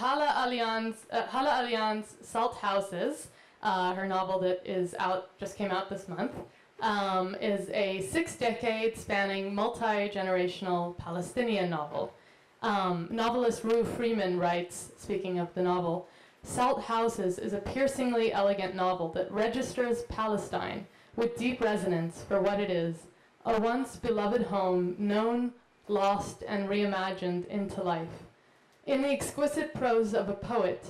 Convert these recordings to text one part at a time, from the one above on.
Hala Alyan's Salt Houses, her novel that just came out this month, is a 6-decade spanning multi-generational Palestinian novel. Novelist Rue Freeman writes, speaking of the novel, Salt Houses is a piercingly elegant novel that registers Palestine with deep resonance for what it is, a once beloved home known, lost, and reimagined into life. In the exquisite prose of a poet,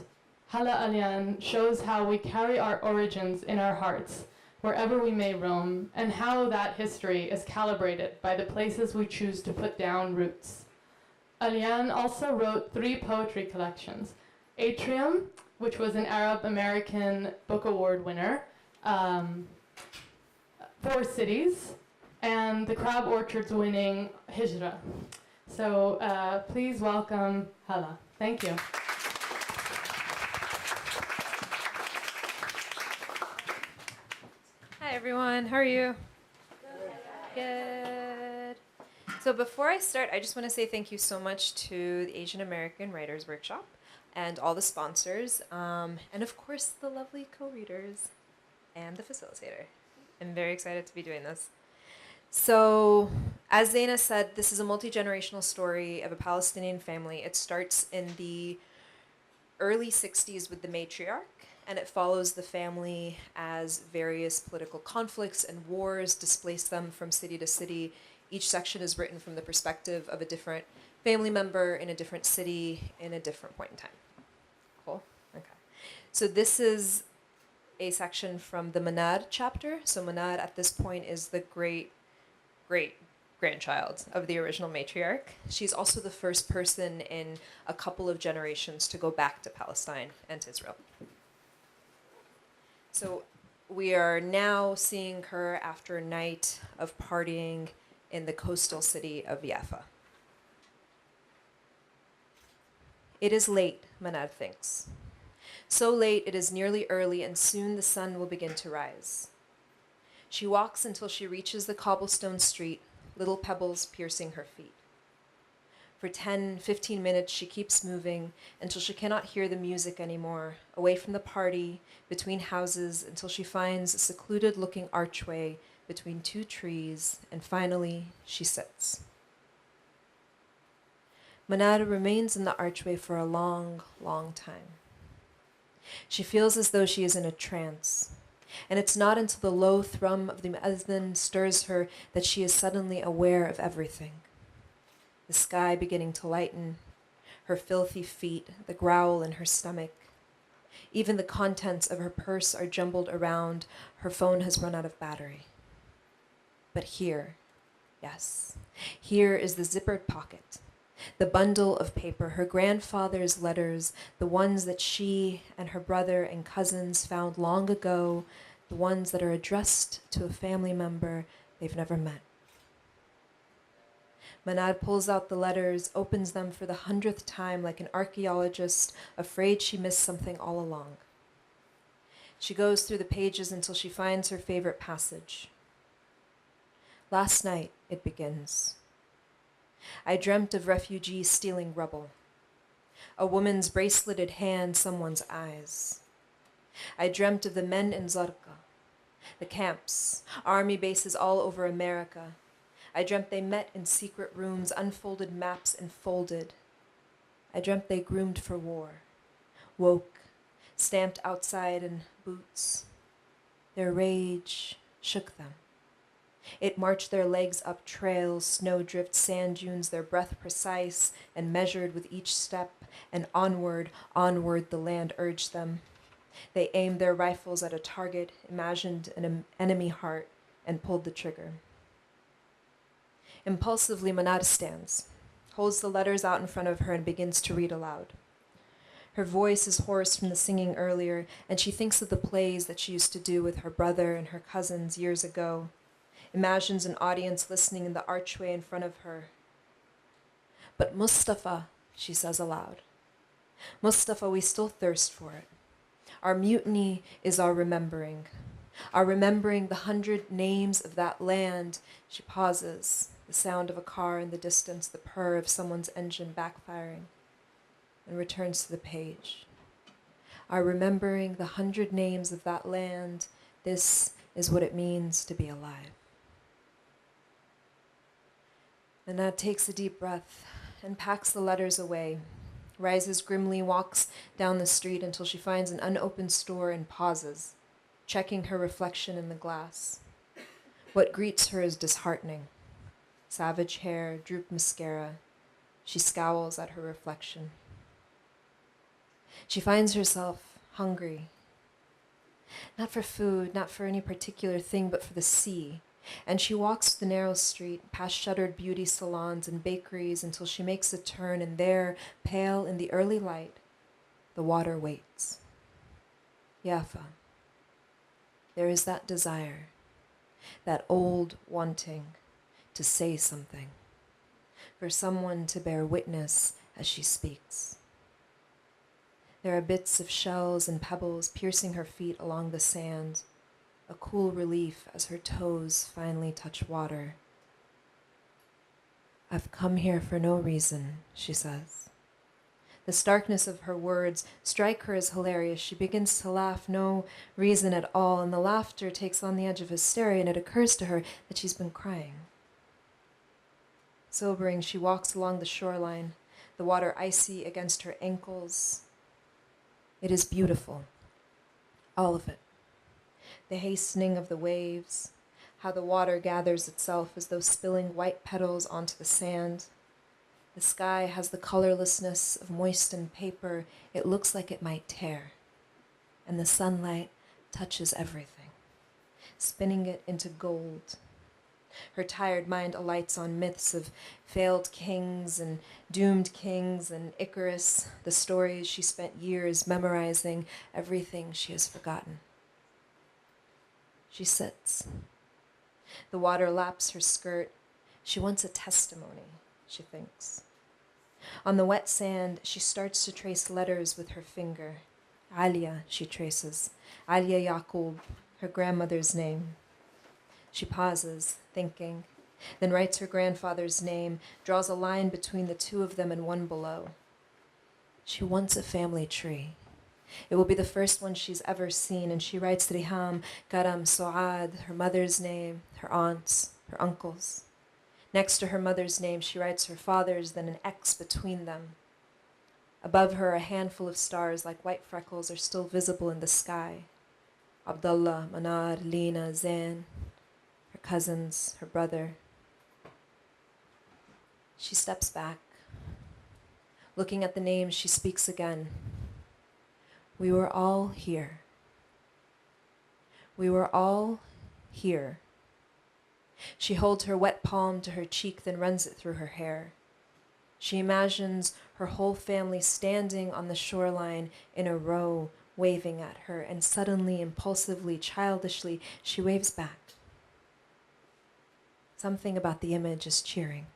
Hala Alyan shows how we carry our origins in our hearts, wherever we may roam, and how that history is calibrated by the places we choose to put down roots. Alyan also wrote 3 poetry collections, Atrium, which was an Arab American Book Award winner, 4 Cities, and the Crab Orchards winning Hijra. So please welcome Hala. Thank you. Hi everyone, how are you? Good. So before I start, I just want to say thank you so much to the Asian American Writers Workshop and all the sponsors, and of course the lovely co-readers and the facilitator. I'm very excited to be doing this. So, as Zaina said, this is a multi-generational story of a Palestinian family. It starts in the early 60s with the matriarch, and it follows the family as various political conflicts and wars displace them from city to city. Each section is written from the perspective of a different family member in a different city in a different point in time. Cool? Okay. So this is a section from the Manar chapter. So Manar at this point is the great-grandchild of the original matriarch. She's also the first person in a couple of generations to go back to Palestine and to Israel. So we are now seeing her after a night of partying in the coastal city of Jaffa. It is late, Manar thinks. So late it is nearly early, and soon the sun will begin to rise. She walks until she reaches the cobblestone street, little pebbles piercing her feet. For 10-15 minutes she keeps moving until she cannot hear the music anymore, away from the party, between houses, until she finds a secluded-looking archway between 2 trees, and finally she sits. Manar remains in the archway for a long, long time. She feels as though she is in a trance, and it's not until the low thrum of the muezzin stirs her that she is suddenly aware of everything. The sky beginning to lighten, her filthy feet, the growl in her stomach. Even the contents of her purse are jumbled around. Her phone has run out of battery. But here, yes, here is the zippered pocket, the bundle of paper, her grandfather's letters, the ones that she and her brother and cousins found long ago, the ones that are addressed to a family member they've never met. Manar pulls out the letters, opens them for the 100th time like an archaeologist afraid she missed something all along. She goes through the pages until she finds her favorite passage. Last night, it begins. I dreamt of refugees stealing rubble, a woman's braceleted hand, someone's eyes. I dreamt of the men in Zarqa, the camps, army bases all over America. I dreamt they met in secret rooms, unfolded maps and folded. I dreamt they groomed for war, woke, stamped outside in boots. Their rage shook them. It marched their legs up trails, snowdrift, sand dunes, their breath precise and measured with each step, and onward, onward the land urged them. They aimed their rifles at a target, imagined an enemy heart, and pulled the trigger. Impulsively, Manar stands, holds the letters out in front of her, and begins to read aloud. Her voice is hoarse from the singing earlier, and she thinks of the plays that she used to do with her brother and her cousins years ago, imagines an audience listening in the archway in front of her. But Mustafa, she says aloud. Mustafa, we still thirst for it. Our mutiny is our remembering the 100 names of that land. She pauses, the sound of a car in the distance, the purr of someone's engine backfiring. and returns to the page. Are remembering the 100 names of that land, this is what it means to be alive. Anad takes a deep breath and packs the letters away, rises grimly, walks down the street until she finds an unopened store and pauses, checking her reflection in the glass. What greets her is disheartening. Savage hair, drooped mascara. She scowls at her reflection. She finds herself hungry. Not for food, not for any particular thing, but for the sea. And she walks the narrow street, past shuttered beauty salons and bakeries until she makes a turn, and there, pale in the early light, the water waits. Yafa. There is that desire, that old wanting to say something, for someone to bear witness as she speaks. There are bits of shells and pebbles piercing her feet along the sand, a cool relief as her toes finally touch water. I've come here for no reason, she says. The starkness of her words strike her as hilarious. She begins to laugh, no reason at all, and the laughter takes on the edge of hysteria, and it occurs to her that she's been crying. Sobering, she walks along the shoreline, the water icy against her ankles. It is beautiful, all of it. The hastening of the waves, how the water gathers itself as though spilling white petals onto the sand. The sky has the colorlessness of moistened paper. It looks like it might tear. And the sunlight touches everything, spinning it into gold. Her tired mind alights on myths of failed kings and doomed kings and Icarus, the stories she spent years memorizing, everything she has forgotten. She sits. The water laps her skirt. She wants a testimony, she thinks. On the wet sand, she starts to trace letters with her finger. Alia, she traces. Alia Yaqub, her grandmother's name. She pauses, thinking, then writes her grandfather's name, draws a line between the two of them and one below. She wants a family tree. It will be the first one she's ever seen, and she writes Riham, Karam, Soad, her mother's name, her aunts, her uncles. Next to her mother's name, she writes her father's, then an X between them. Above her, a handful of stars like white freckles are still visible in the sky. Abdullah, Manar, Lina, Zain, her cousins, her brother. She steps back. Looking at the names, she speaks again. We were all here. We were all here. She holds her wet palm to her cheek, then runs it through her hair. She imagines her whole family standing on the shoreline in a row, waving at her, and suddenly, impulsively, childishly, she waves back. Something about the image is cheering.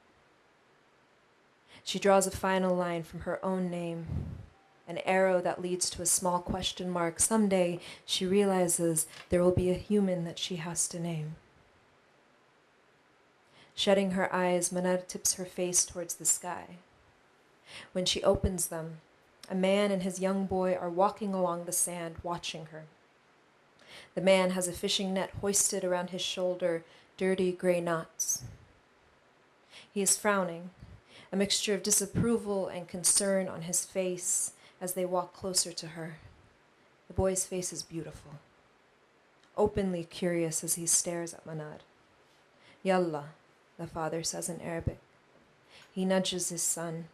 She draws a final line from her own name, an arrow that leads to a small question mark. Someday, she realizes there will be a human that she has to name. Shutting her eyes, Manar tips her face towards the sky. When she opens them, a man and his young boy are walking along the sand, watching her. The man has a fishing net hoisted around his shoulder, dirty gray knots. He is frowning, a mixture of disapproval and concern on his face as they walk closer to her. The boy's face is beautiful, openly curious as he stares at Manar. Yalla, the father says in Arabic. He nudges his son.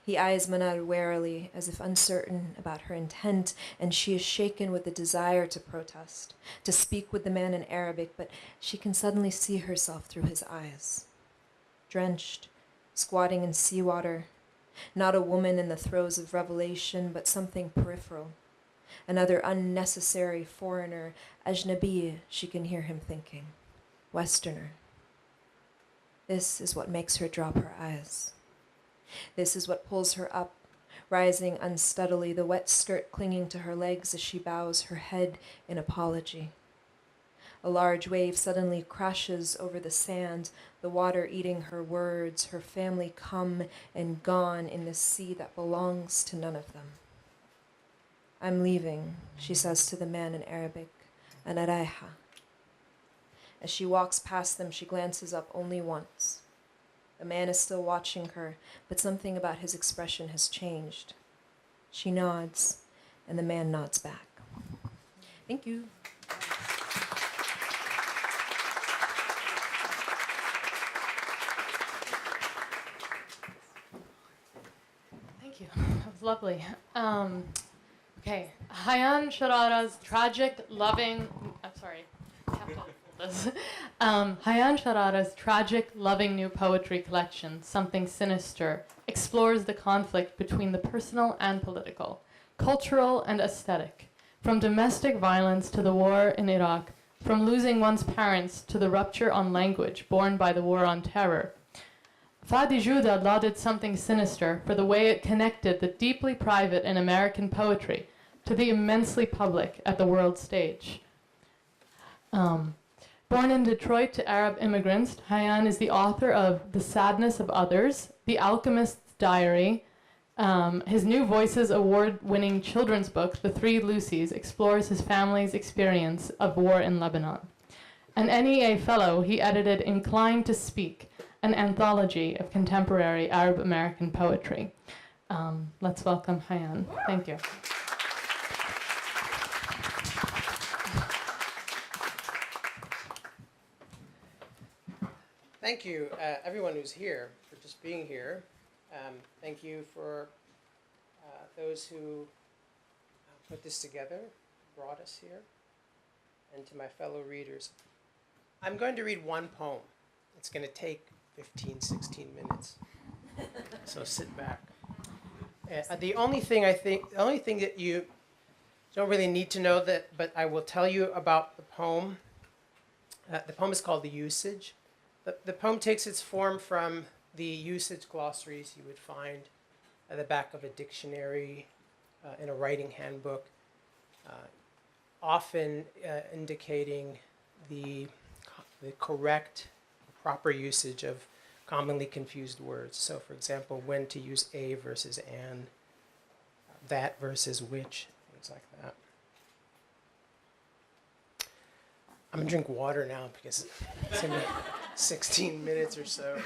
He eyes Manar warily, as if uncertain about her intent, and she is shaken with the desire to protest, to speak with the man in Arabic, but she can suddenly see herself through his eyes. Drenched, squatting in seawater, not a woman in the throes of revelation, but something peripheral, another unnecessary foreigner, ajnabiya, she can hear him thinking, Westerner. This is what makes her drop her eyes. This is what pulls her up, rising unsteadily, the wet skirt clinging to her legs as she bows her head in apology. A large wave suddenly crashes over the sand, the water eating her words, her family come and gone in this sea that belongs to none of them. I'm leaving, she says to the man in Arabic, an araiha. As she walks past them, she glances up only once. The man is still watching her, but something about his expression has changed. She nods, and the man nods back. Thank you. Thank you. That was lovely. Okay, Hayan Charara's Hayan Charara's tragic, loving new poetry collection, Something Sinister, explores the conflict between the personal and political, cultural and aesthetic, from domestic violence to the war in Iraq, from losing one's parents to the rupture on language born by the war on terror. Fadi Jouda lauded Something Sinister for the way it connected the deeply private in American poetry to the immensely public at the world stage. Born in Detroit to Arab immigrants, Hayan is the author of The Sadness of Others, The Alchemist's Diary. His New Voices award-winning children's book, The Three Lucies, explores his family's experience of war in Lebanon. An NEA fellow, he edited Inclined to Speak, an anthology of contemporary Arab American poetry. Let's welcome Hayan. Thank you. Thank you, everyone who's here, for just being here. Thank you for those who put this together, brought us here, and to my fellow readers. I'm going to read one poem. It's going to take 15, 16 minutes, so sit back. The only thing that you don't really need to know but I will tell you about the poem. The poem is called The Usage. The poem takes its form from the usage glossaries you would find at the back of a dictionary, in a writing handbook, often indicating the correct, proper usage of commonly confused words. So, for example, when to use a versus an, that versus which, things like that. I'm going to drink water now because it's going to be 16 minutes or so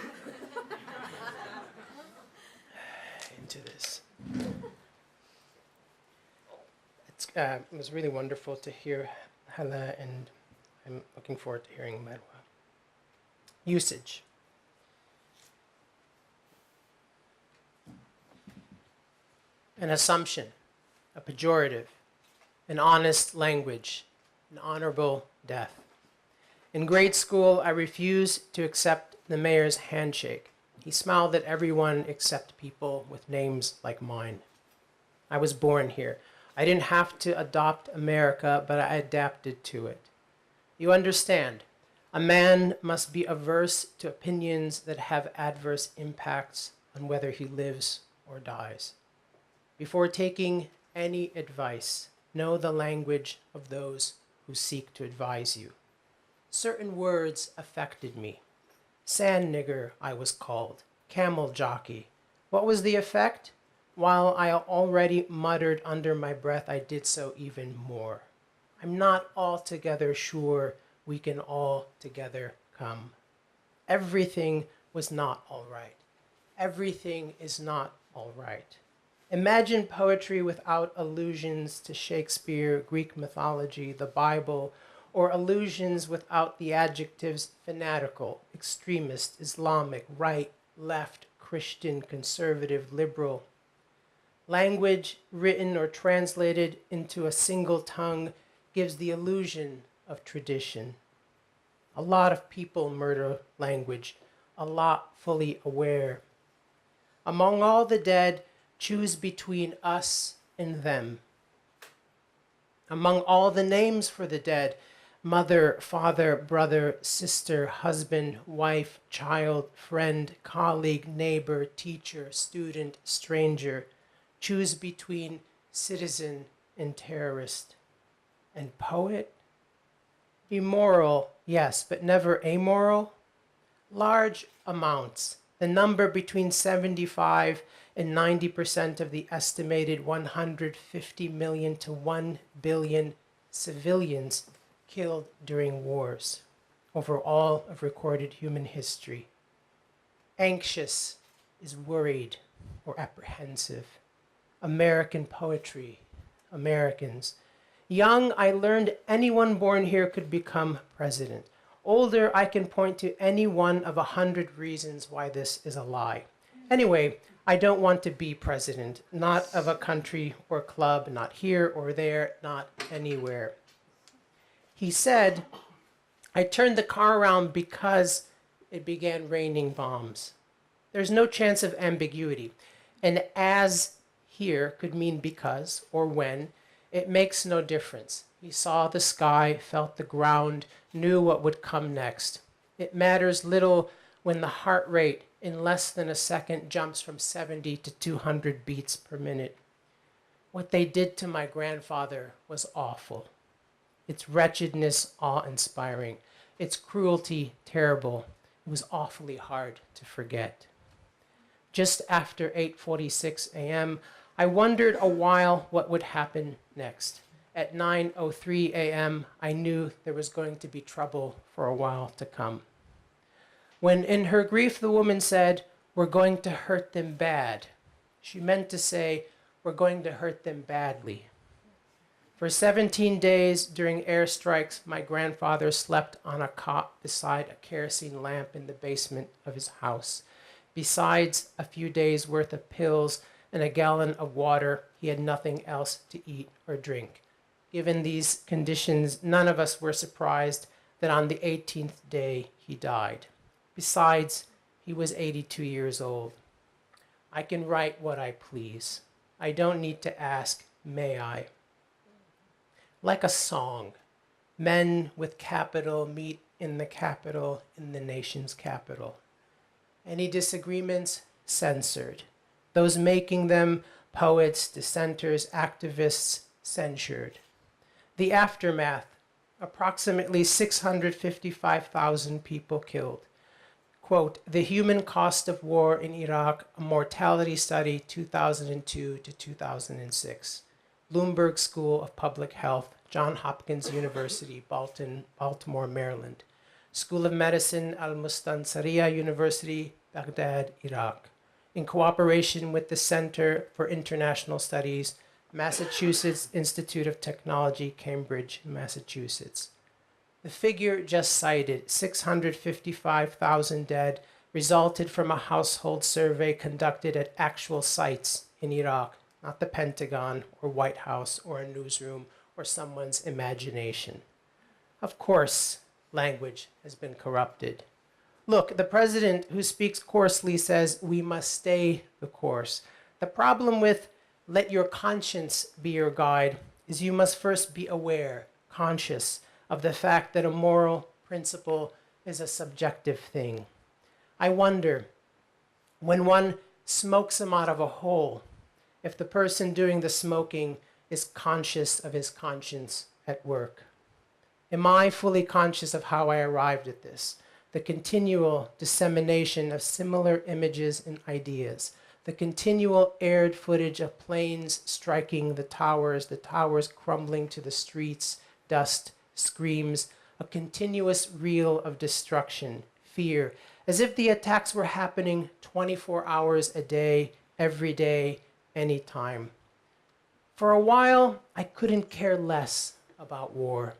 into this. It was really wonderful to hear Hala, and I'm looking forward to hearing Marwa. Usage. An assumption, a pejorative, an honest language, an honorable death. In grade school, I refused to accept the mayor's handshake. He smiled at everyone except people with names like mine. I was born here. I didn't have to adopt America, but I adapted to it. You understand, a man must be averse to opinions that have adverse impacts on whether he lives or dies. Before taking any advice, know the language of those who seek to advise you. Certain words affected me. Sand nigger, I was called. Camel jockey. What was the effect? While I already muttered under my breath, I did so even more. I'm not altogether sure we can all together come. Everything was not all right. Everything is not all right. Imagine poetry without allusions to Shakespeare, Greek mythology, the Bible, or allusions without the adjectives fanatical, extremist, Islamic, right, left, Christian, conservative, liberal. Language written or translated into a single tongue gives the illusion of tradition. A lot of people murder language, a lot fully aware. Among all the dead, choose between us and them. Among all the names for the dead, mother, father, brother, sister, husband, wife, child, friend, colleague, neighbor, teacher, student, stranger, choose between citizen and terrorist. And poet? Immoral, yes, but never amoral. Large amounts, the number between 75 and 90% of the estimated 150 million to 1 billion civilians killed during wars over all of recorded human history. Anxious is worried or apprehensive. American poetry, Americans. Young, I learned anyone born here could become president. Older, I can point to any one of 100 reasons why this is a lie. Anyway, I don't want to be president, not of a country or club, not here or there, not anywhere. He said, I turned the car around because it began raining bombs. There's no chance of ambiguity. And as here could mean because or when. It makes no difference. He saw the sky, felt the ground, knew what would come next. It matters little when the heart rate in less than a second jumps from 70 to 200 beats per minute. What they did to my grandfather was awful. Its wretchedness awe-inspiring. Its cruelty terrible. It was awfully hard to forget. Just after 8:46 a.m., I wondered a while what would happen next. At 9:03 a.m., I knew there was going to be trouble for a while to come. When in her grief the woman said, we're going to hurt them bad, she meant to say, we're going to hurt them badly. For 17 days during airstrikes, my grandfather slept on a cot beside a kerosene lamp in the basement of his house. Besides a few days' worth of pills and a gallon of water, he had nothing else to eat or drink. Given these conditions, none of us were surprised that on the 18th day he died. Besides, he was 82 years old. I can write what I please. I don't need to ask, may I? Like a song, men with capital meet in the capital, in the nation's capital. Any disagreements? Censored. Those making them, poets, dissenters, activists, censured. The aftermath, approximately 655,000 people killed. Quote, The Human Cost of War in Iraq, a Mortality Study 2002 to 2006. Bloomberg School of Public Health, Johns Hopkins University, Baltimore, Maryland. School of Medicine, Al-Mustansariya University, Baghdad, Iraq. In cooperation with the Center for International Studies, Massachusetts Institute of Technology, Cambridge, Massachusetts. The figure just cited, 655,000 dead, resulted from a household survey conducted at actual sites in Iraq, not the Pentagon or White House or a newsroom or someone's imagination. Of course, language has been corrupted. Look, the president who speaks coarsely says we must stay the course. The problem with let your conscience be your guide is you must first be aware, conscious of the fact that a moral principle is a subjective thing. I wonder, when one smokes them out of a hole, if the person doing the smoking is conscious of his conscience at work. Am I fully conscious of how I arrived at this? The continual dissemination of similar images and ideas, the continual aired footage of planes striking the towers crumbling to the streets, dust, screams, a continuous reel of destruction, fear, as if the attacks were happening 24 hours a day, every day, anytime. For a while, I couldn't care less about war.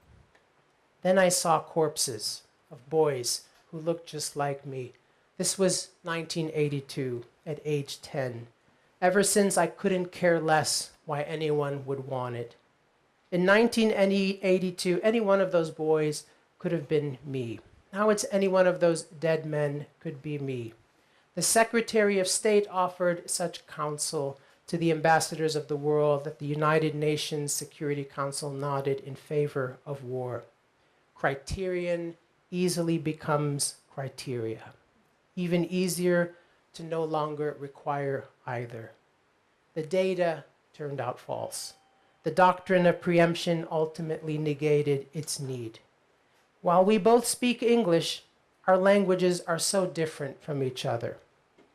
Then I saw corpses of boys who looked just like me. This was 1982, at age 10. Ever since, I couldn't care less why anyone would want it. In 1982, any one of those boys could have been me. Now it's any one of those dead men could be me. The Secretary of State offered such counsel to the ambassadors of the world that the United Nations Security Council nodded in favor of war. Criterion easily becomes criteria. Even easier to no longer require either. The data turned out false. The doctrine of preemption ultimately negated its need. While we both speak English, our languages are so different from each other.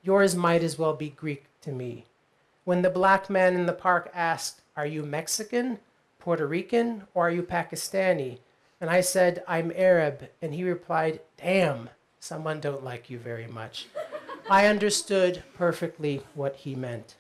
Yours might as well be Greek to me. When the black man in the park asked, "Are you Mexican, Puerto Rican, or are you Pakistani?" And I said, "I'm Arab," and he replied, "Damn, someone don't like you very much." I understood perfectly what he meant.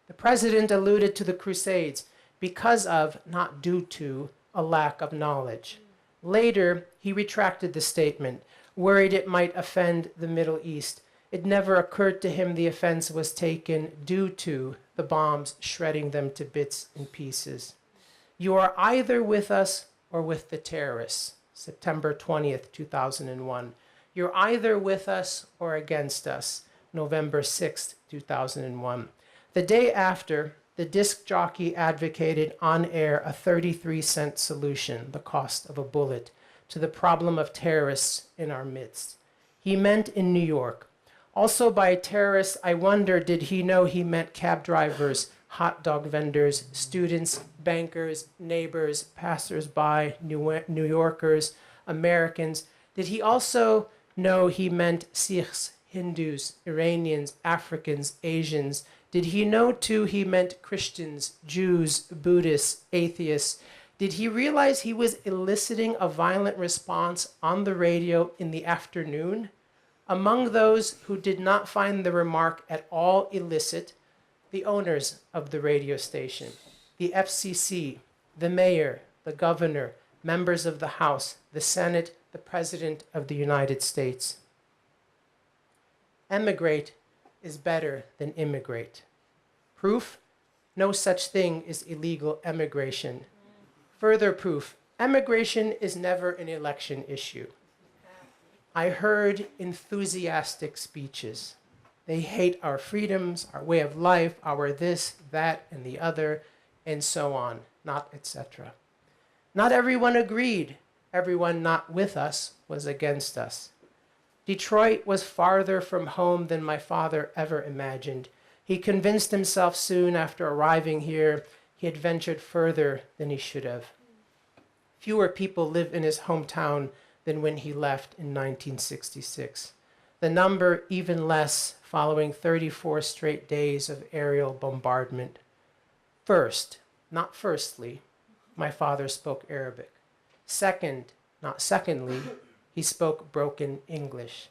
The president alluded to the Crusades because of, not due to, a lack of knowledge. Later, he retracted the statement, worried it might offend the Middle East. It never occurred to him the offense was taken due to the bombs shredding them to bits and pieces. You are either with us or with the terrorists. September 20th, 2001. You're either with us or against us. November 6th, 2001. The day after, the disc jockey advocated on air a 33-cent solution, the cost of a bullet, to the problem of terrorists in our midst. He meant in New York. Also by terrorists, I wonder, did he know he meant cab drivers, hot dog vendors, students, bankers, neighbors, passers-by, New Yorkers, Americans? Did he also know he meant Sikhs, Hindus, Iranians, Africans, Asians? Did he know too he meant Christians, Jews, Buddhists, atheists? Did he realize he was eliciting a violent response on the radio in the afternoon? Among those who did not find the remark at all illicit, the owners of the radio station, the FCC, the mayor, the governor, members of the House, the Senate, the President of the United States. Emigrate is better than immigrate. Proof? No such thing as illegal emigration. Further proof, emigration is never an election issue. I heard enthusiastic speeches. They hate our freedoms, our way of life, our this, that, and the other, and so on, not etc. Not everyone agreed. Everyone not with us was against us. Detroit was farther from home than my father ever imagined. He convinced himself soon after arriving here he had ventured further than he should have. Fewer people live in his hometown than when he left in 1966. The number even less following 34 straight days of aerial bombardment. First, not firstly, my father spoke Arabic. Second, not secondly, he spoke broken English.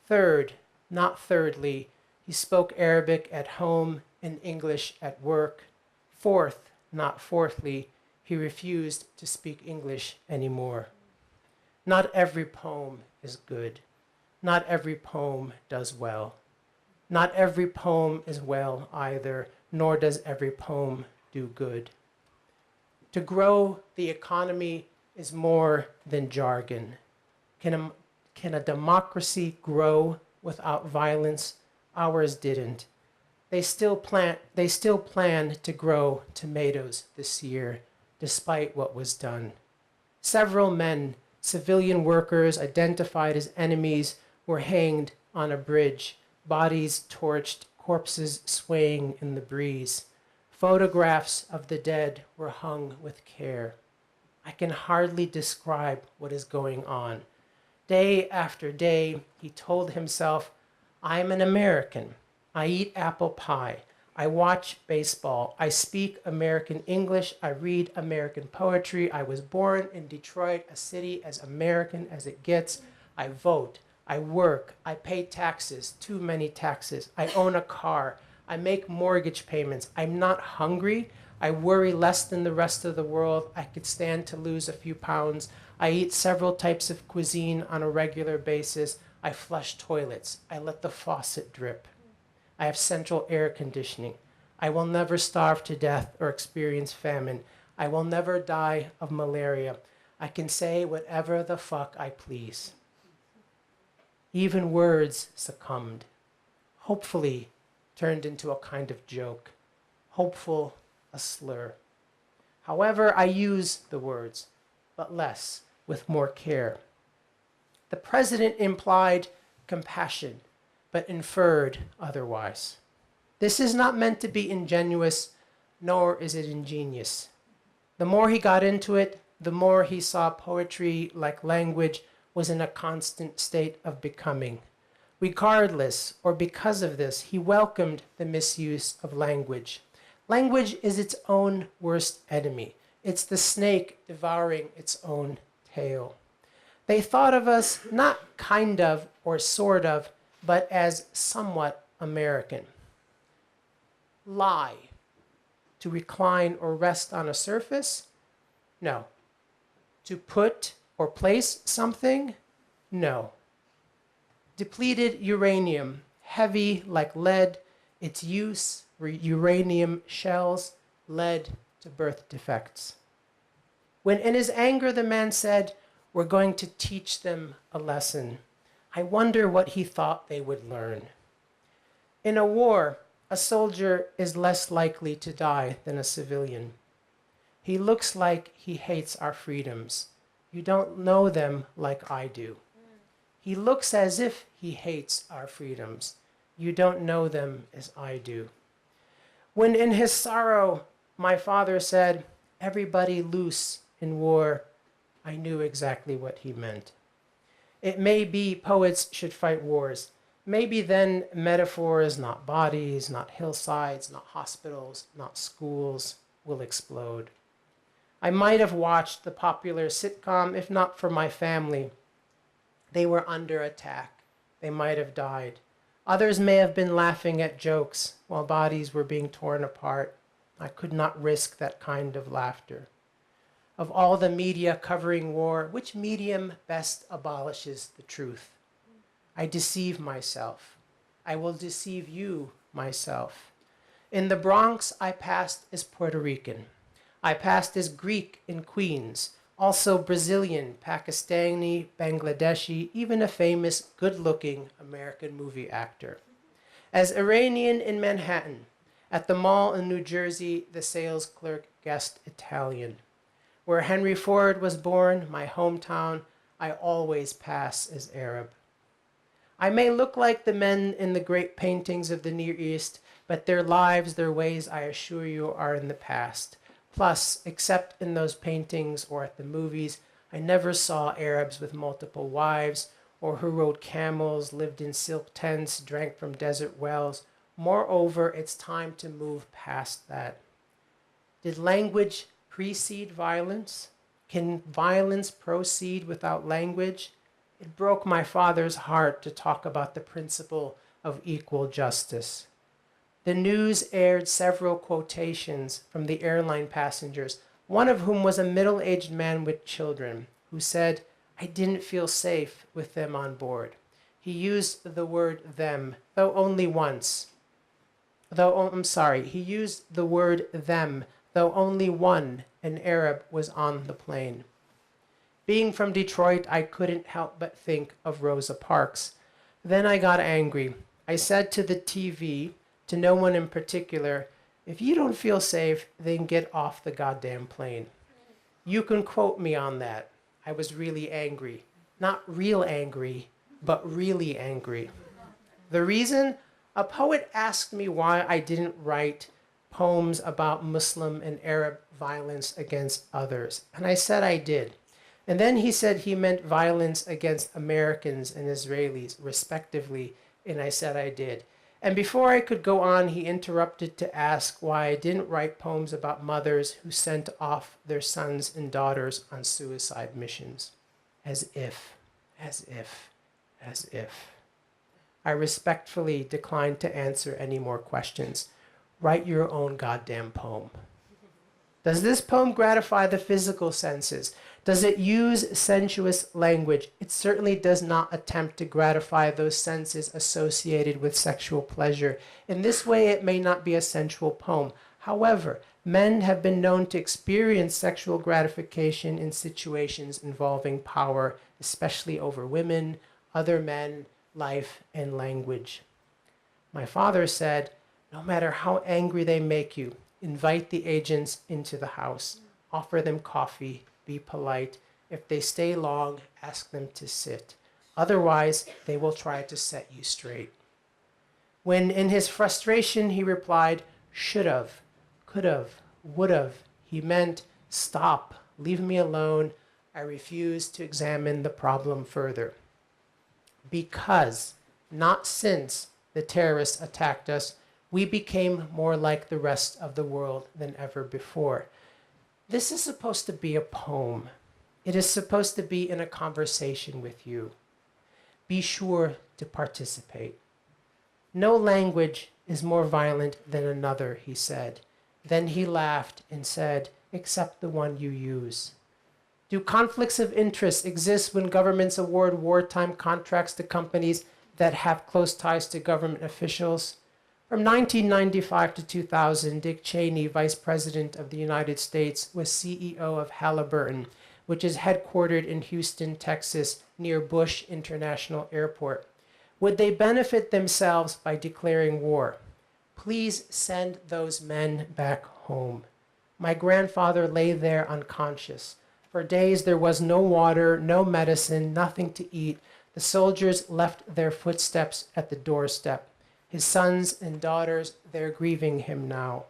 Third, not thirdly, he spoke Arabic at home and English at work. Fourth, not fourthly, he refused to speak English anymore. Not every poem is good. Not every poem does well. Not every poem is well either, nor does every poem do good. To grow the economy is more than jargon. Can a democracy grow without violence? Ours didn't. They still plan to grow tomatoes this year, despite what was done. Several men, civilian workers identified as enemies, were hanged on a bridge, bodies torched, corpses swaying in the breeze. Photographs of the dead were hung with care. I can hardly describe what is going on. Day after day, he told himself, I'm an American. I eat apple pie. I watch baseball. I speak American English. I read American poetry. I was born in Detroit, a city as American as it gets. I vote. I work. I pay taxes, too many taxes. I own a car. I make mortgage payments. I'm not hungry. I worry less than the rest of the world. I could stand to lose a few pounds. I eat several types of cuisine on a regular basis. I flush toilets. I let the faucet drip. I have central air conditioning. I will never starve to death or experience famine. I will never die of malaria. I can say whatever the fuck I please. Even words succumbed. Hopefully turned into a kind of joke. Hopeful, a slur. However, I use the words, but less, with more care. The president implied compassion, but inferred otherwise. This is not meant to be ingenuous, nor is it ingenious. The more he got into it, the more he saw poetry, like language, was in a constant state of becoming. Regardless, or because of this, he welcomed the misuse of language. Language is its own worst enemy. It's the snake devouring its own tail. They thought of us not kind of or sort of, but as somewhat American. Lie. To recline or rest on a surface? No. To put or place something? No. Depleted uranium, heavy like lead, its use, uranium shells, led to birth defects. When in his anger the man said, "We're going to teach them a lesson," I wonder what he thought they would learn. In a war, a soldier is less likely to die than a civilian. He looks like he hates our freedoms. You don't know them like I do. He looks as if he hates our freedoms. You don't know them as I do. When in his sorrow my father said, "Everybody loose in war," I knew exactly what he meant. It may be poets should fight wars. Maybe then metaphors, not bodies, not hillsides, not hospitals, not schools, will explode. I might have watched the popular sitcom if not for my family. They were under attack. They might have died. Others may have been laughing at jokes while bodies were being torn apart. I could not risk that kind of laughter. Of all the media covering war, which medium best abolishes the truth? I deceive myself. I will deceive you, myself. In the Bronx, I passed as Puerto Rican. I passed as Greek in Queens, also Brazilian, Pakistani, Bangladeshi, even a famous, good-looking American movie actor. As Iranian in Manhattan, at the mall in New Jersey, the sales clerk guessed Italian. Where Henry Ford was born, my hometown, I always pass as Arab. I may look like the men in the great paintings of the Near East, but their lives, their ways, I assure you, are in the past. Plus, except in those paintings or at the movies, I never saw Arabs with multiple wives, or who rode camels, lived in silk tents, drank from desert wells. Moreover, it's time to move past that. Did language precede violence? Can violence proceed without language? It broke my father's heart to talk about the principle of equal justice. The news aired several quotations from the airline passengers, one of whom was a middle-aged man with children, who said, "I didn't feel safe with them on board." He used the word them, though only once. He used the word them, though only one, an Arab, was on the plane. Being from Detroit, I couldn't help but think of Rosa Parks. Then I got angry. I said to the TV, to no one in particular, "If you don't feel safe, then get off the goddamn plane." You can quote me on that. I was really angry. Not real angry, but really angry. The reason? A poet asked me why I didn't write poems about Muslim and Arab violence against others, and I said I did. And then he said he meant violence against Americans and Israelis, respectively, and I said I did. And before I could go on, he interrupted to ask why I didn't write poems about mothers who sent off their sons and daughters on suicide missions. As if. I respectfully declined to answer any more questions. Write your own goddamn poem. Does this poem gratify the physical senses? Does it use sensuous language? It certainly does not attempt to gratify those senses associated with sexual pleasure. In this way, it may not be a sensual poem. However, men have been known to experience sexual gratification in situations involving power, especially over women, other men, life, and language. My father said, "No matter how angry they make you, invite the agents into the house, offer them coffee, be polite. If they stay long, ask them to sit. Otherwise, they will try to set you straight." When in his frustration he replied, "Should've, could've, would've," he meant, stop, Leave me alone. I refuse to examine the problem further. Because, not since the terrorists attacked us, we became more like the rest of the world than ever before. This is supposed to be a poem. It is supposed to be in a conversation with you. Be sure to participate. No language is more violent than another, he said. Then he laughed and said, except the one you use. Do conflicts of interest exist when governments award wartime contracts to companies that have close ties to government officials? From 1995 to 2000, Dick Cheney, Vice President of the United States, was CEO of Halliburton, which is headquartered in Houston, Texas, near Bush International Airport. Would they benefit themselves by declaring war? Please send those men back home. My grandfather lay there unconscious. For days there was no water, no medicine, nothing to eat. The soldiers left their footsteps at the doorstep. His sons and daughters, they're grieving him now.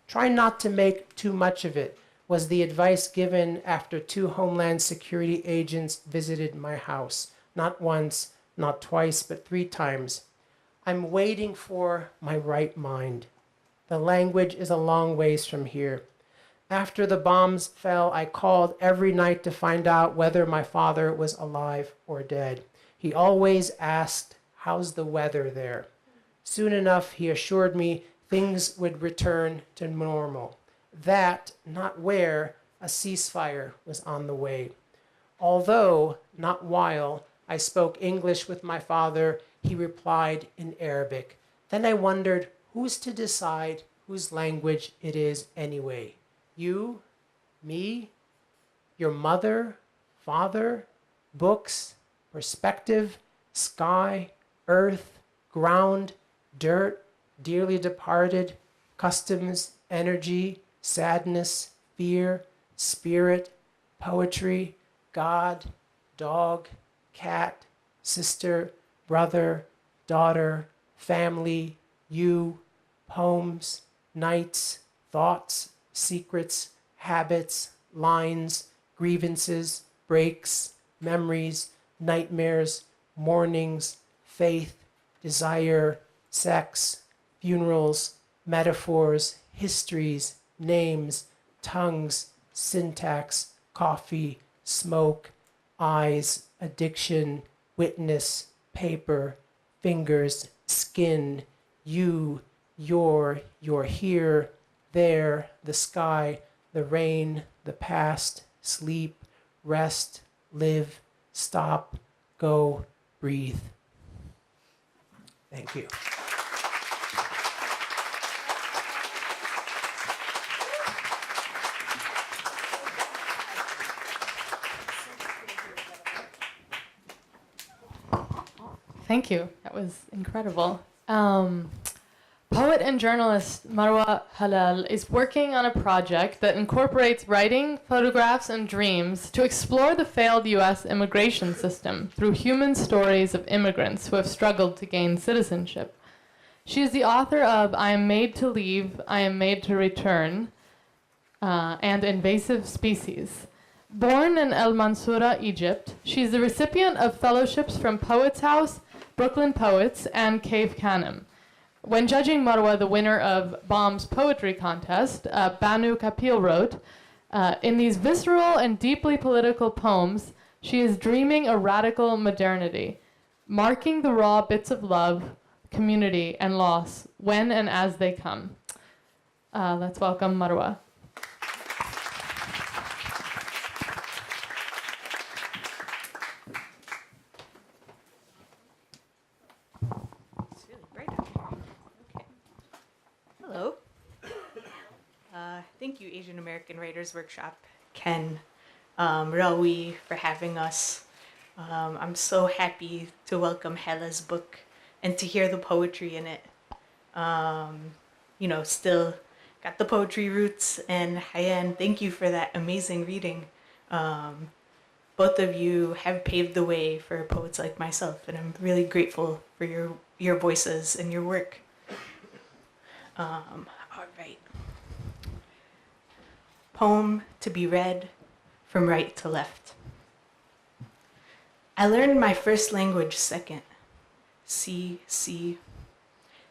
Try not to make too much of it, was the advice given after 2 Homeland Security agents visited my house. Not once, not twice, but 3 times. I'm waiting for my right mind. The language is a long ways from here. After the bombs fell, I called every night to find out whether my father was alive or dead. He always asked, how's the weather there? Soon enough, he assured me things would return to normal. That, not where, a ceasefire was on the way. Although, not while, I spoke English with my father, he replied in Arabic. Then I wondered, who's to decide whose language it is anyway? You? Me? Your mother? Father? Books? Perspective? Sky? Earth? Ground? Dirt? Dearly departed? Customs? Energy? Sadness? Fear? Spirit? Poetry? God? Dog? Cat? Sister? Brother? Daughter? Family? You? Poems? Nights? Thoughts? Secrets, habits, lines, grievances, breaks, memories, nightmares, mornings, faith, desire, sex, funerals, metaphors, histories, names, tongues, syntax, coffee, smoke, eyes, addiction, witness, paper, fingers, skin, you, your here, there, the sky, the rain, the past, sleep, rest, live, stop, go, breathe. Thank you. Thank you. That was incredible. Poet and journalist Marwa Helal is working on a project that incorporates writing, photographs, and dreams to explore the failed US immigration system through human stories of immigrants who have struggled to gain citizenship. She is the author of I Am Made to Leave, I Am Made to Return, and Invasive Species. Born in El Mansoura, Egypt, she is the recipient of fellowships from Poets House, Brooklyn Poets, and Cave Canem. When judging Marwa, the winner of Baum's poetry contest, Banu Kapil wrote, in these visceral and deeply political poems, she is dreaming a radical modernity, marking the raw bits of love, community, and loss when and as they come. Let's welcome Marwa. Hello. Thank you, Asian American Writers Workshop, Ken, Rawi, for having us. I'm so happy to welcome Hala's book and to hear the poetry in it. Still got the poetry roots, and Hayan, thank you for that amazing reading. Both of you have paved the way for poets like myself, and I'm really grateful for your voices and your work. All right. Poem to be read from right to left. I learned my first language second. See.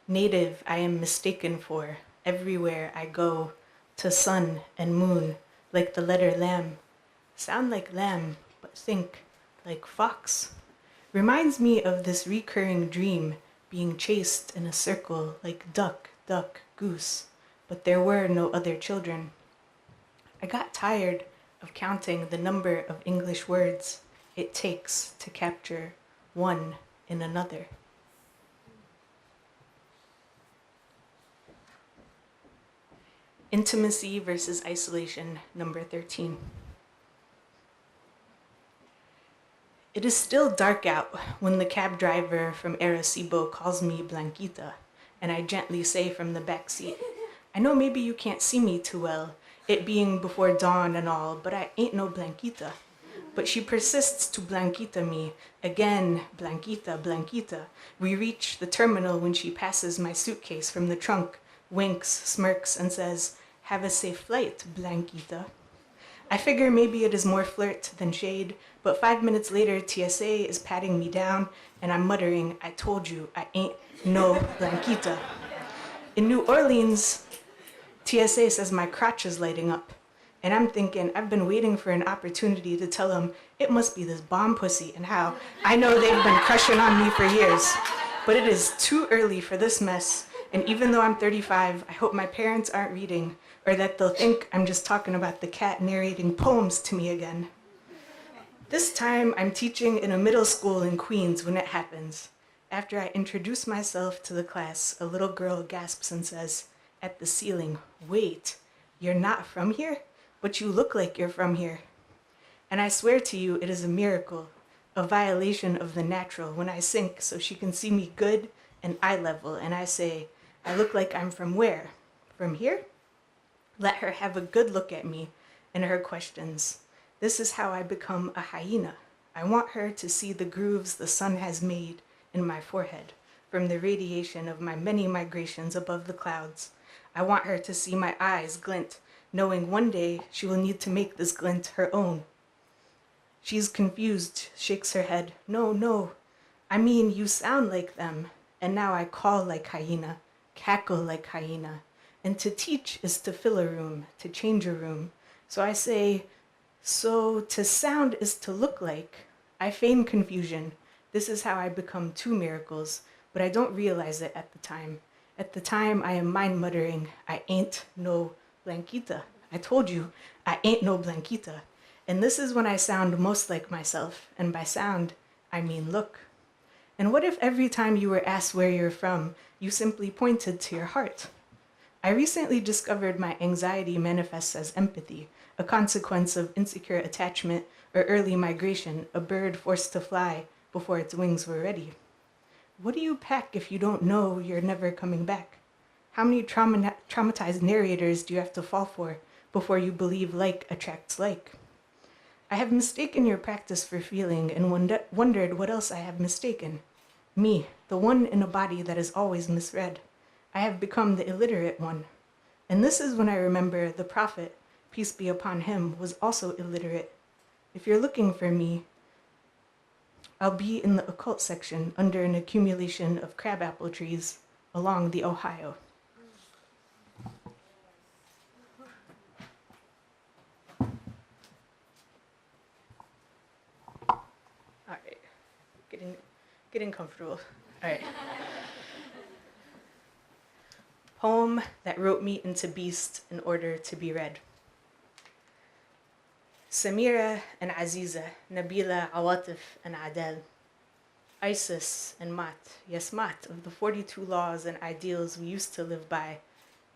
Native I am mistaken for, everywhere I go, to sun and moon, like the letter lamb. Sound like lamb, but think like fox. Reminds me of this recurring dream, being chased in a circle like duck, goose, but there were no other children. I got tired of counting the number of English words it takes to capture one in another. Intimacy versus isolation, number 13. It is still dark out when the cab driver from Arecibo calls me Blanquita, and I gently say from the back seat, I know maybe you can't see me too well, it being before dawn and all, but I ain't no Blanquita. But she persists to Blanquita me, again, Blanquita. We reach the terminal when she passes my suitcase from the trunk, winks, smirks, and says, have a safe flight, Blanquita. I figure maybe it is more flirt than shade, but 5 minutes later, TSA is patting me down, and I'm muttering, I told you, I ain't no Blanquita. In New Orleans, TSA says my crotch is lighting up, and I'm thinking I've been waiting for an opportunity to tell them it must be this bomb pussy and how I know they've been crushing on me for years. But it is too early for this mess, and even though I'm 35, I hope my parents aren't reading, or that they'll think I'm just talking about the cat narrating poems to me again. This time, I'm teaching in a middle school in Queens when it happens. After I introduce myself to the class, a little girl gasps and says, at the ceiling, wait, you're not from here? But you look like you're from here. And I swear to you, it is a miracle, a violation of the natural when I sink so she can see me good and eye level, and I say, I look like I'm from where? From here? Let her have a good look at me and her questions. This is how I become a hyena. I want her to see the grooves the sun has made in my forehead from the radiation of my many migrations above the clouds. I want her to see my eyes glint, knowing one day she will need to make this glint her own. She's confused, shakes her head. No, I mean you sound like them, and now I call like hyena, cackle like hyena. And to teach is to fill a room, to change a room. So I say, so to sound is to look like. I feign confusion. This is how I become two miracles, but I don't realize it at the time. At the time, I am mind muttering, I ain't no Blanquita. I told you, I ain't no Blanquita. And this is when I sound most like myself, and by sound, I mean look. And what if every time you were asked where you're from, you simply pointed to your heart? I recently discovered my anxiety manifests as empathy, a consequence of insecure attachment or early migration, a bird forced to fly before its wings were ready. What do you pack if you don't know you're never coming back? How many traumatized narrators do you have to fall for before you believe like attracts like? I have mistaken your practice for feeling and wondered what else I have mistaken. Me, the one in a body that is always misread. I have become the illiterate one. And this is when I remember the prophet, peace be upon him, was also illiterate. If you're looking for me, I'll be in the occult section under an accumulation of crabapple trees along the Ohio. All right, getting comfortable. All right. Poem that wrote me into beast in order to be read. Samira and Aziza, Nabila, Awatif, and Adel. Isis and Mat, yes Mat, of the 42 laws and ideals we used to live by.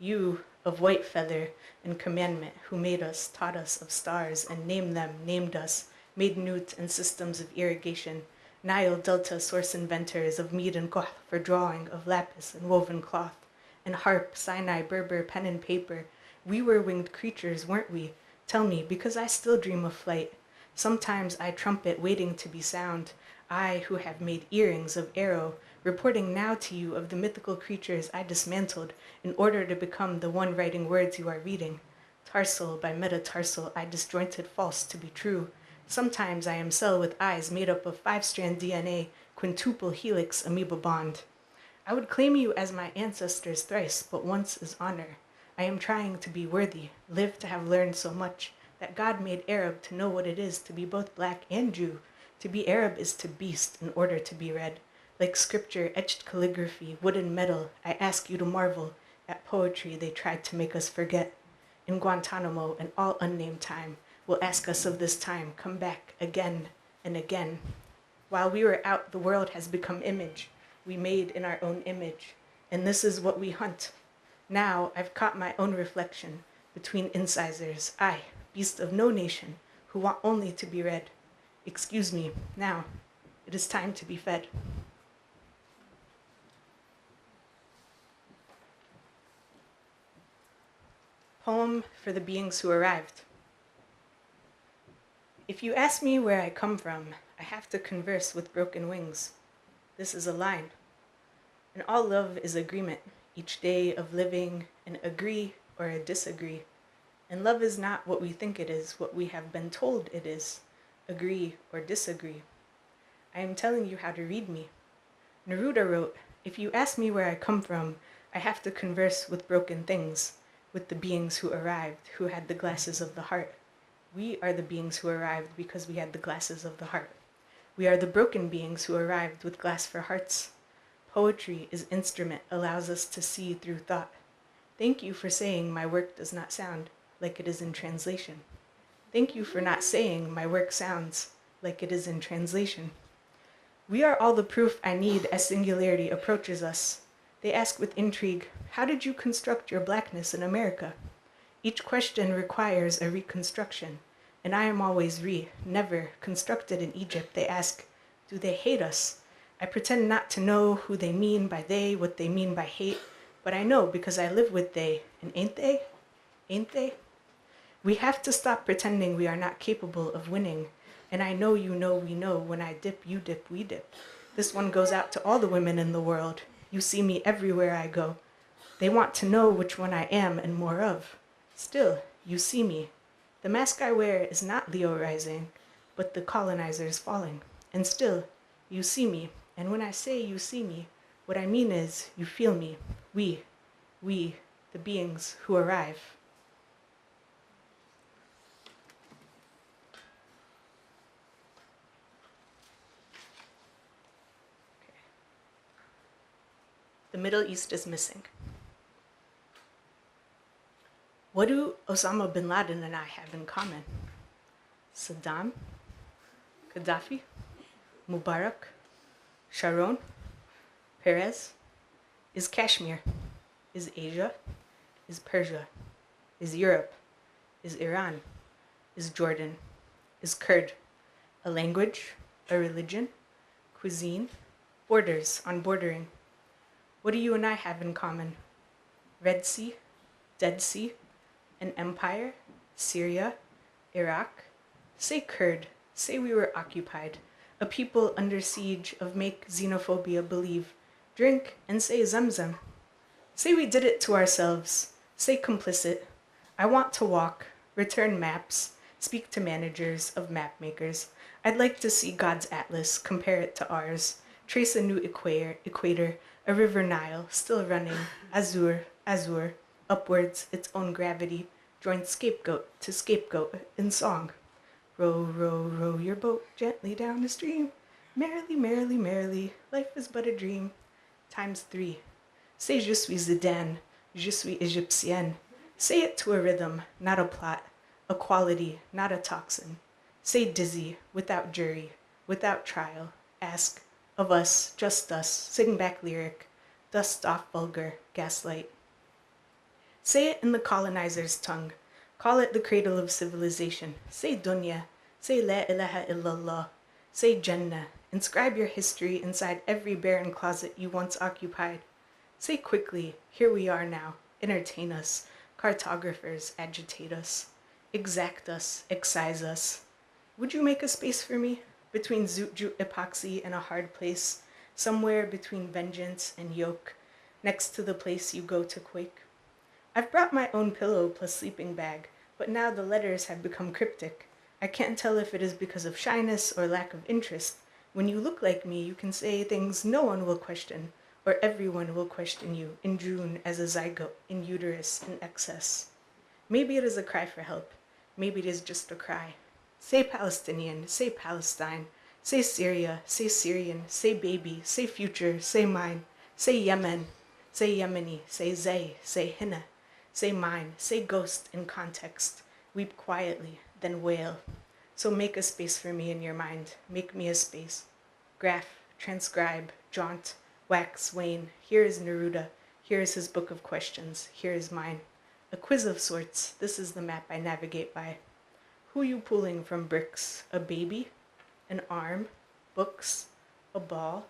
You, of white feather and commandment, who made us, taught us of stars, and named them, named us, made newt and systems of irrigation. Nile Delta source inventors of mead and koh for drawing, of lapis and woven cloth. And harp, Sinai, Berber, pen and paper. We were winged creatures, weren't we? Tell me, because I still dream of flight. Sometimes I trumpet waiting to be sound. I, who have made earrings of arrow, reporting now to you of the mythical creatures I dismantled in order to become the one writing words you are reading. Tarsal by metatarsal, I disjointed false to be true. Sometimes I am cell with eyes made up of 5-strand DNA, quintuple helix amoeba bond. I would claim you as my ancestors thrice, but once is honor. I am trying to be worthy, live to have learned so much, that God made Arab to know what it is to be both black and Jew. To be Arab is to beast in order to be read. Like scripture, etched calligraphy, wood and metal, I ask you to marvel at poetry they tried to make us forget. In Guantanamo and all unnamed time will ask us of this time, come back again and again. While we were out, the world has become image, we made in our own image, and this is what we hunt. Now I've caught my own reflection between incisors, I, beast of no nation, who want only to be read. Excuse me, now it is time to be fed. Poem for the beings who arrived. If you ask me where I come from, I have to converse with broken wings. This is a line. And all love is agreement, each day of living, an agree or a disagree. And love is not what we think it is, what we have been told it is, agree or disagree. I am telling you how to read me. Neruda wrote, if you ask me where I come from, I have to converse with broken things, with the beings who arrived, who had the glasses of the heart. We are the beings who arrived because we had the glasses of the heart. We are the broken beings who arrived with glass for hearts. Poetry is instrument, allows us to see through thought. Thank you for saying my work does not sound like it is in translation. Thank you for not saying my work sounds like it is in translation. We are all the proof I need as singularity approaches us. They ask with intrigue, how did you construct your blackness in America? Each question requires a reconstruction, and I am always never constructed in Egypt. They ask, do they hate us? I pretend not to know who they mean by they, what they mean by hate, but I know because I live with they, and ain't they? Ain't they? We have to stop pretending we are not capable of winning, and I know you know we know, when I dip, you dip, we dip. This one goes out to all the women in the world. You see me everywhere I go. They want to know which one I am and more of. Still, you see me. The mask I wear is not Leo rising, but the colonizers falling. And still, you see me. And when I say you see me, what I mean is you feel me. We, the beings who arrive. The Middle East is missing. What do Osama bin Laden and I have in common? Saddam, Gaddafi, Mubarak, Sharon, Perez? Is Kashmir? Is Asia? Is Persia? Is Europe? Is Iran? Is Jordan? Is Kurd? A language? A religion? Cuisine? Borders on bordering. What do you and I have in common? Red Sea, Dead Sea, an empire, Syria, Iraq? Say Kurd, say we were occupied, a people under siege of make xenophobia believe, drink and say Zamzam. Say we did it to ourselves, say complicit. I want to walk, return maps, speak to managers of map makers. I'd like to see God's atlas, compare it to ours, trace a new equator, a river Nile, still running, azure, upwards, its own gravity, joined scapegoat to scapegoat in song. Row, row, row your boat gently down the stream. Merrily, merrily, merrily, life is but a dream. ×3. Say je suis Zidane, je suis Egyptienne. Say it to a rhythm, not a plot, a quality, not a toxin. Say dizzy, without jury, without trial. Ask, of us, just us, sing back lyric, dust off vulgar, gaslight. Say it in the colonizer's tongue. Call it the cradle of civilization. Say dunya, say la ilaha illallah, say Jannah. Inscribe your history inside every barren closet you once occupied. Say quickly, here we are now, entertain us. Cartographers agitate us, exact us, excise us. Would you make a space for me? Between zoot-joot epoxy and a hard place, somewhere between vengeance and yoke, next to the place you go to quake. I've brought my own pillow plus sleeping bag, But now the letters have become cryptic. I can't tell if it is because of shyness or lack of interest. When you look like me, you can say things no one will question, or everyone will question you, in June as a zygote, in uterus, in excess. Maybe it is a cry for help. Maybe it is just a cry. Say Palestinian, say Palestine, say Syria, say Syrian, say baby, say future, say mine, say Yemen, say Yemeni, say Zay, say Hinna, say mine, say ghost in context. Weep quietly, then wail. So make a space for me in your mind. Make me a space. Graph, transcribe, jaunt, wax, wane. Here is Neruda. Here is his book of questions. Here is mine. A quiz of sorts. This is the map I navigate by. Who you pulling from bricks? A baby? An arm? Books? A ball?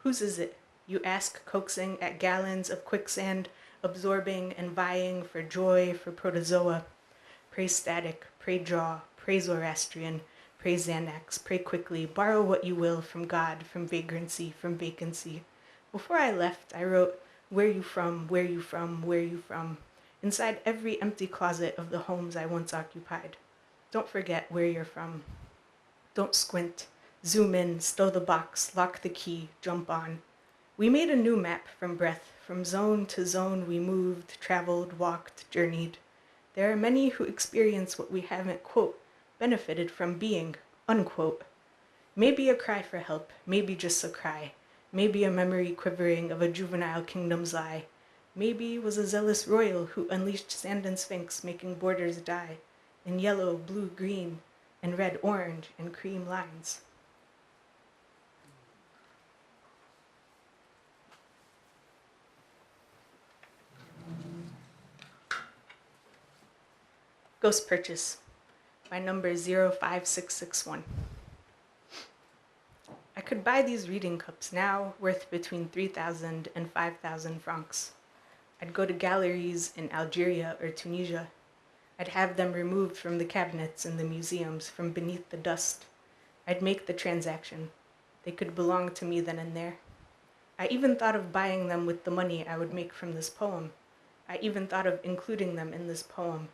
Whose is it? You ask, coaxing at gallons of quicksand, absorbing and vying for joy, for protozoa. Pray static, pray jaw, pray Zoroastrian, pray Xanax, pray quickly, borrow what you will from God, from vagrancy, from vacancy. Before I left, I wrote, where you from, where you from, where you from, inside every empty closet of the homes I once occupied. Don't forget where you're from. Don't squint. Zoom in, stow the box, lock the key, jump on. We made a new map from breath. From zone to zone we moved, traveled, walked, journeyed. There are many who experience what we haven't, quote, benefited from being, unquote. Maybe a cry for help, maybe just a cry. Maybe a memory quivering of a juvenile kingdom's lie. Maybe was a zealous royal who unleashed sand and sphinx, making borders die in yellow, blue, green, and red, orange, and cream lines. Ghost Purchase by number 05661. I could buy these reading cups now, worth between 3,000 and 5,000 francs. I'd go to galleries in Algeria or Tunisia. I'd have them removed from the cabinets in the museums, from beneath the dust. I'd make the transaction. They could belong to me then and there. I even thought of buying them with the money I would make from this poem. I even thought of including them in this poem.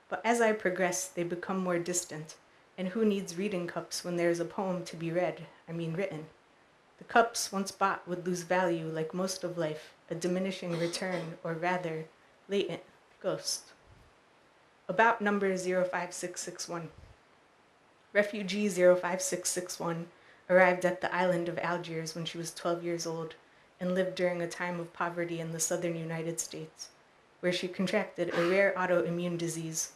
But as I progress, they become more distant. And who needs reading cups when there is a poem to be read, written? The cups once bought would lose value like most of life, a diminishing return, or rather, latent ghost. About number 05661. Refugee 05661 arrived at the island of Algiers when she was 12 years old and lived during a time of poverty in the southern United States, where she contracted a rare autoimmune disease,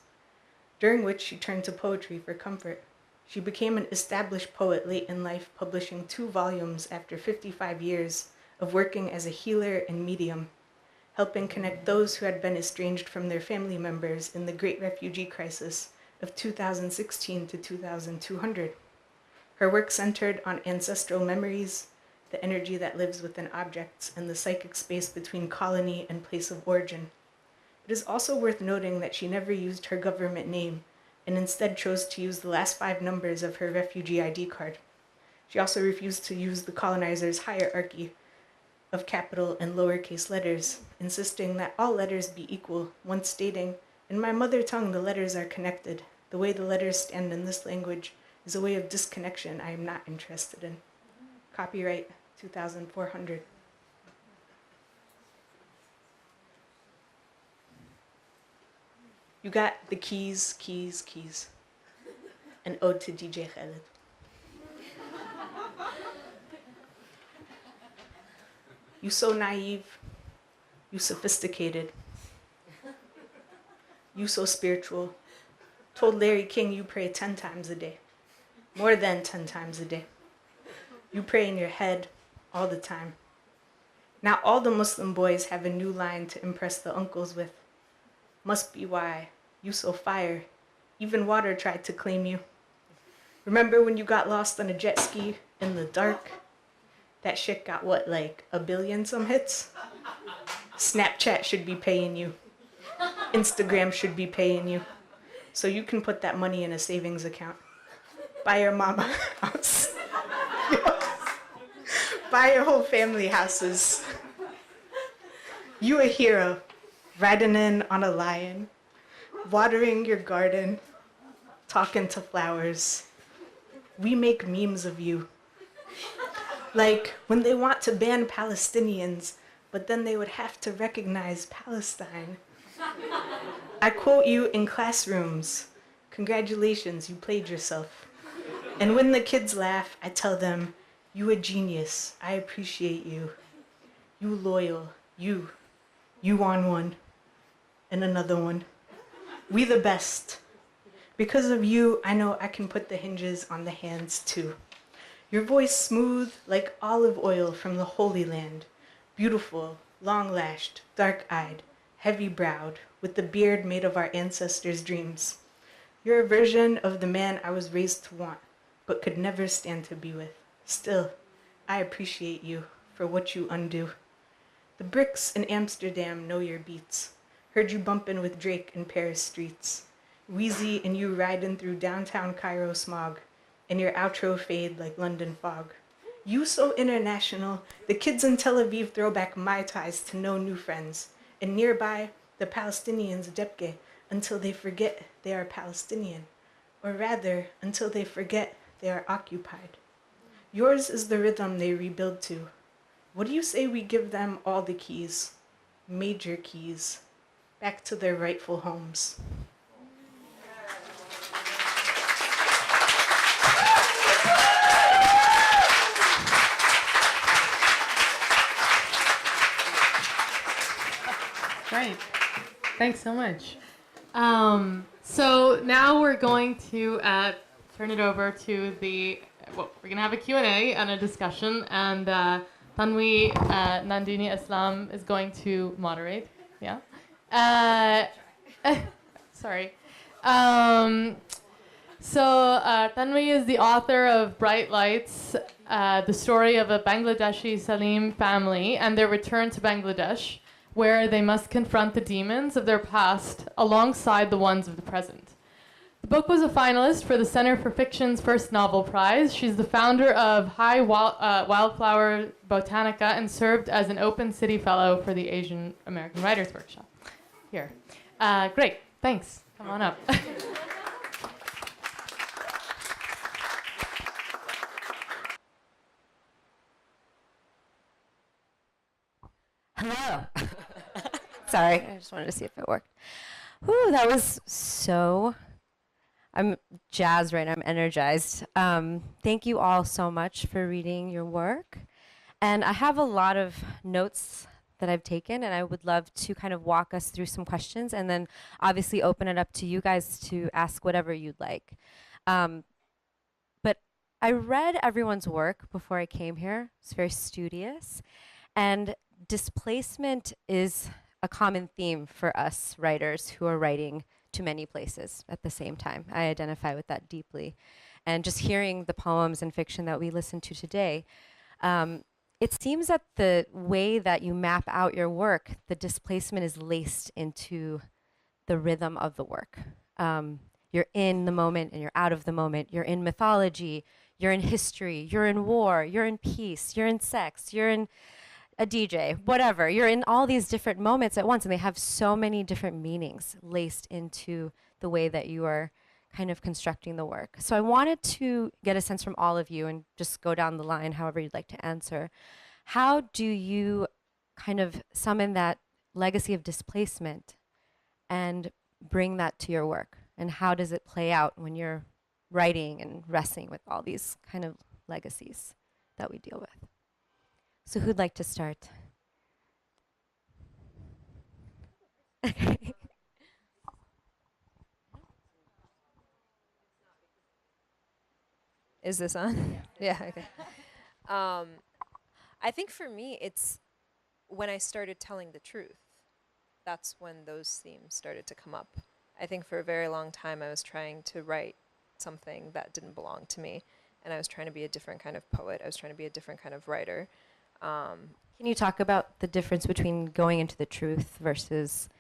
during which she turned to poetry for comfort. She became an established poet late in life, publishing 2 volumes after 55 years of working as a healer and medium, helping connect those who had been estranged from their family members in the Great Refugee Crisis of 2016 to 2200. Her work centered on ancestral memories, the energy that lives within objects, and the psychic space between colony and place of origin. It is also worth noting that she never used her government name and instead chose to use the last 5 numbers of her refugee ID card. She also refused to use the colonizers' hierarchy of capital and lowercase letters, insisting that all letters be equal, once stating, "In my mother tongue the letters are connected. The way the letters stand in this language is a way of disconnection I am not interested in." Copyright 2400. You got the keys, keys, keys. An ode to DJ Khaled. You so naive, you sophisticated, you so spiritual. Told Larry King you pray 10 times a day, more than 10 times a day. You pray in your head all the time. Now all the Muslim boys have a new line to impress the uncles with. Must be why you so fire. Even water tried to claim you. Remember when you got lost on a jet ski in the dark? That shit got what, like 1 billion some hits? Snapchat should be paying you. Instagram should be paying you. So you can put that money in a savings account. Buy your mama a house. Buy your whole family houses. You a hero, riding in on a lion, watering your garden, talking to flowers. We make memes of you. Like when they want to ban Palestinians, but then they would have to recognize Palestine. I quote you in classrooms. Congratulations, you played yourself. And when the kids laugh, I tell them, you a genius. I appreciate you. You loyal. You on one. And another one. We the best. Because of you, I know I can put the hinges on the hands too. Your voice smooth like olive oil from the Holy Land. Beautiful, long-lashed, dark-eyed, heavy-browed, with the beard made of our ancestors' dreams. You're a version of the man I was raised to want, but could never stand to be with. Still, I appreciate you for what you undo. The bricks in Amsterdam know your beats. Heard you bumpin' with Drake in Paris streets. Wheezy and you riding through downtown Cairo smog, and your outro fade like London fog. You so international, the kids in Tel Aviv throw back my ties to no new friends. And nearby, the Palestinians depke until they forget they are Palestinian. Or rather, until they forget they are occupied. Yours is the rhythm they rebuild to. What do you say we give them all the keys, major keys, back to their rightful homes? Great. Thanks so much. So now we're going to turn it over to we're going to have a Q&A and a discussion, and Tanwi Nandini Islam is going to moderate. Yeah. Sorry. Tanwi is the author of Bright Lights, the story of a Bangladeshi Salim family and their return to Bangladesh, where they must confront the demons of their past alongside the ones of the present. The book was a finalist for the Center for Fiction's first novel prize. She's the founder of High Wildflower Botanica and served as an Open City Fellow for the Asian American Writers Workshop. Here. Great. Thanks. Come on up. Hello. Sorry, I just wanted to see if it worked. Whew, that was so... I'm jazzed right now. I'm energized. Thank you all so much for reading your work. And I have a lot of notes that I've taken, and I would love to kind of walk us through some questions and then obviously open it up to you guys to ask whatever you'd like. But I read everyone's work before I came here. It's very studious. And displacement is a common theme for us writers who are writing to many places at the same time. I identify with that deeply. And just hearing the poems and fiction that we listened to today, it seems that the way that you map out your work, the displacement is laced into the rhythm of the work. You're in the moment and you're out of the moment. You're in mythology, you're in history, you're in war, you're in peace, you're in sex, you're in a DJ, whatever. You're in all these different moments at once, and they have so many different meanings laced into the way that you are kind of constructing the work. So I wanted to get a sense from all of you and just go down the line however you'd like to answer. How do you kind of summon that legacy of displacement and bring that to your work? And how does it play out when you're writing and wrestling with all these kind of legacies that we deal with? So who'd like to start? Is this on? Yeah, okay. I think for me, it's when I started telling the truth. That's when those themes started to come up. I think for a very long time, I was trying to write something that didn't belong to me. And I was trying to be a different kind of poet. I was trying to be a different kind of writer. Can you talk about the difference between going into the truth versus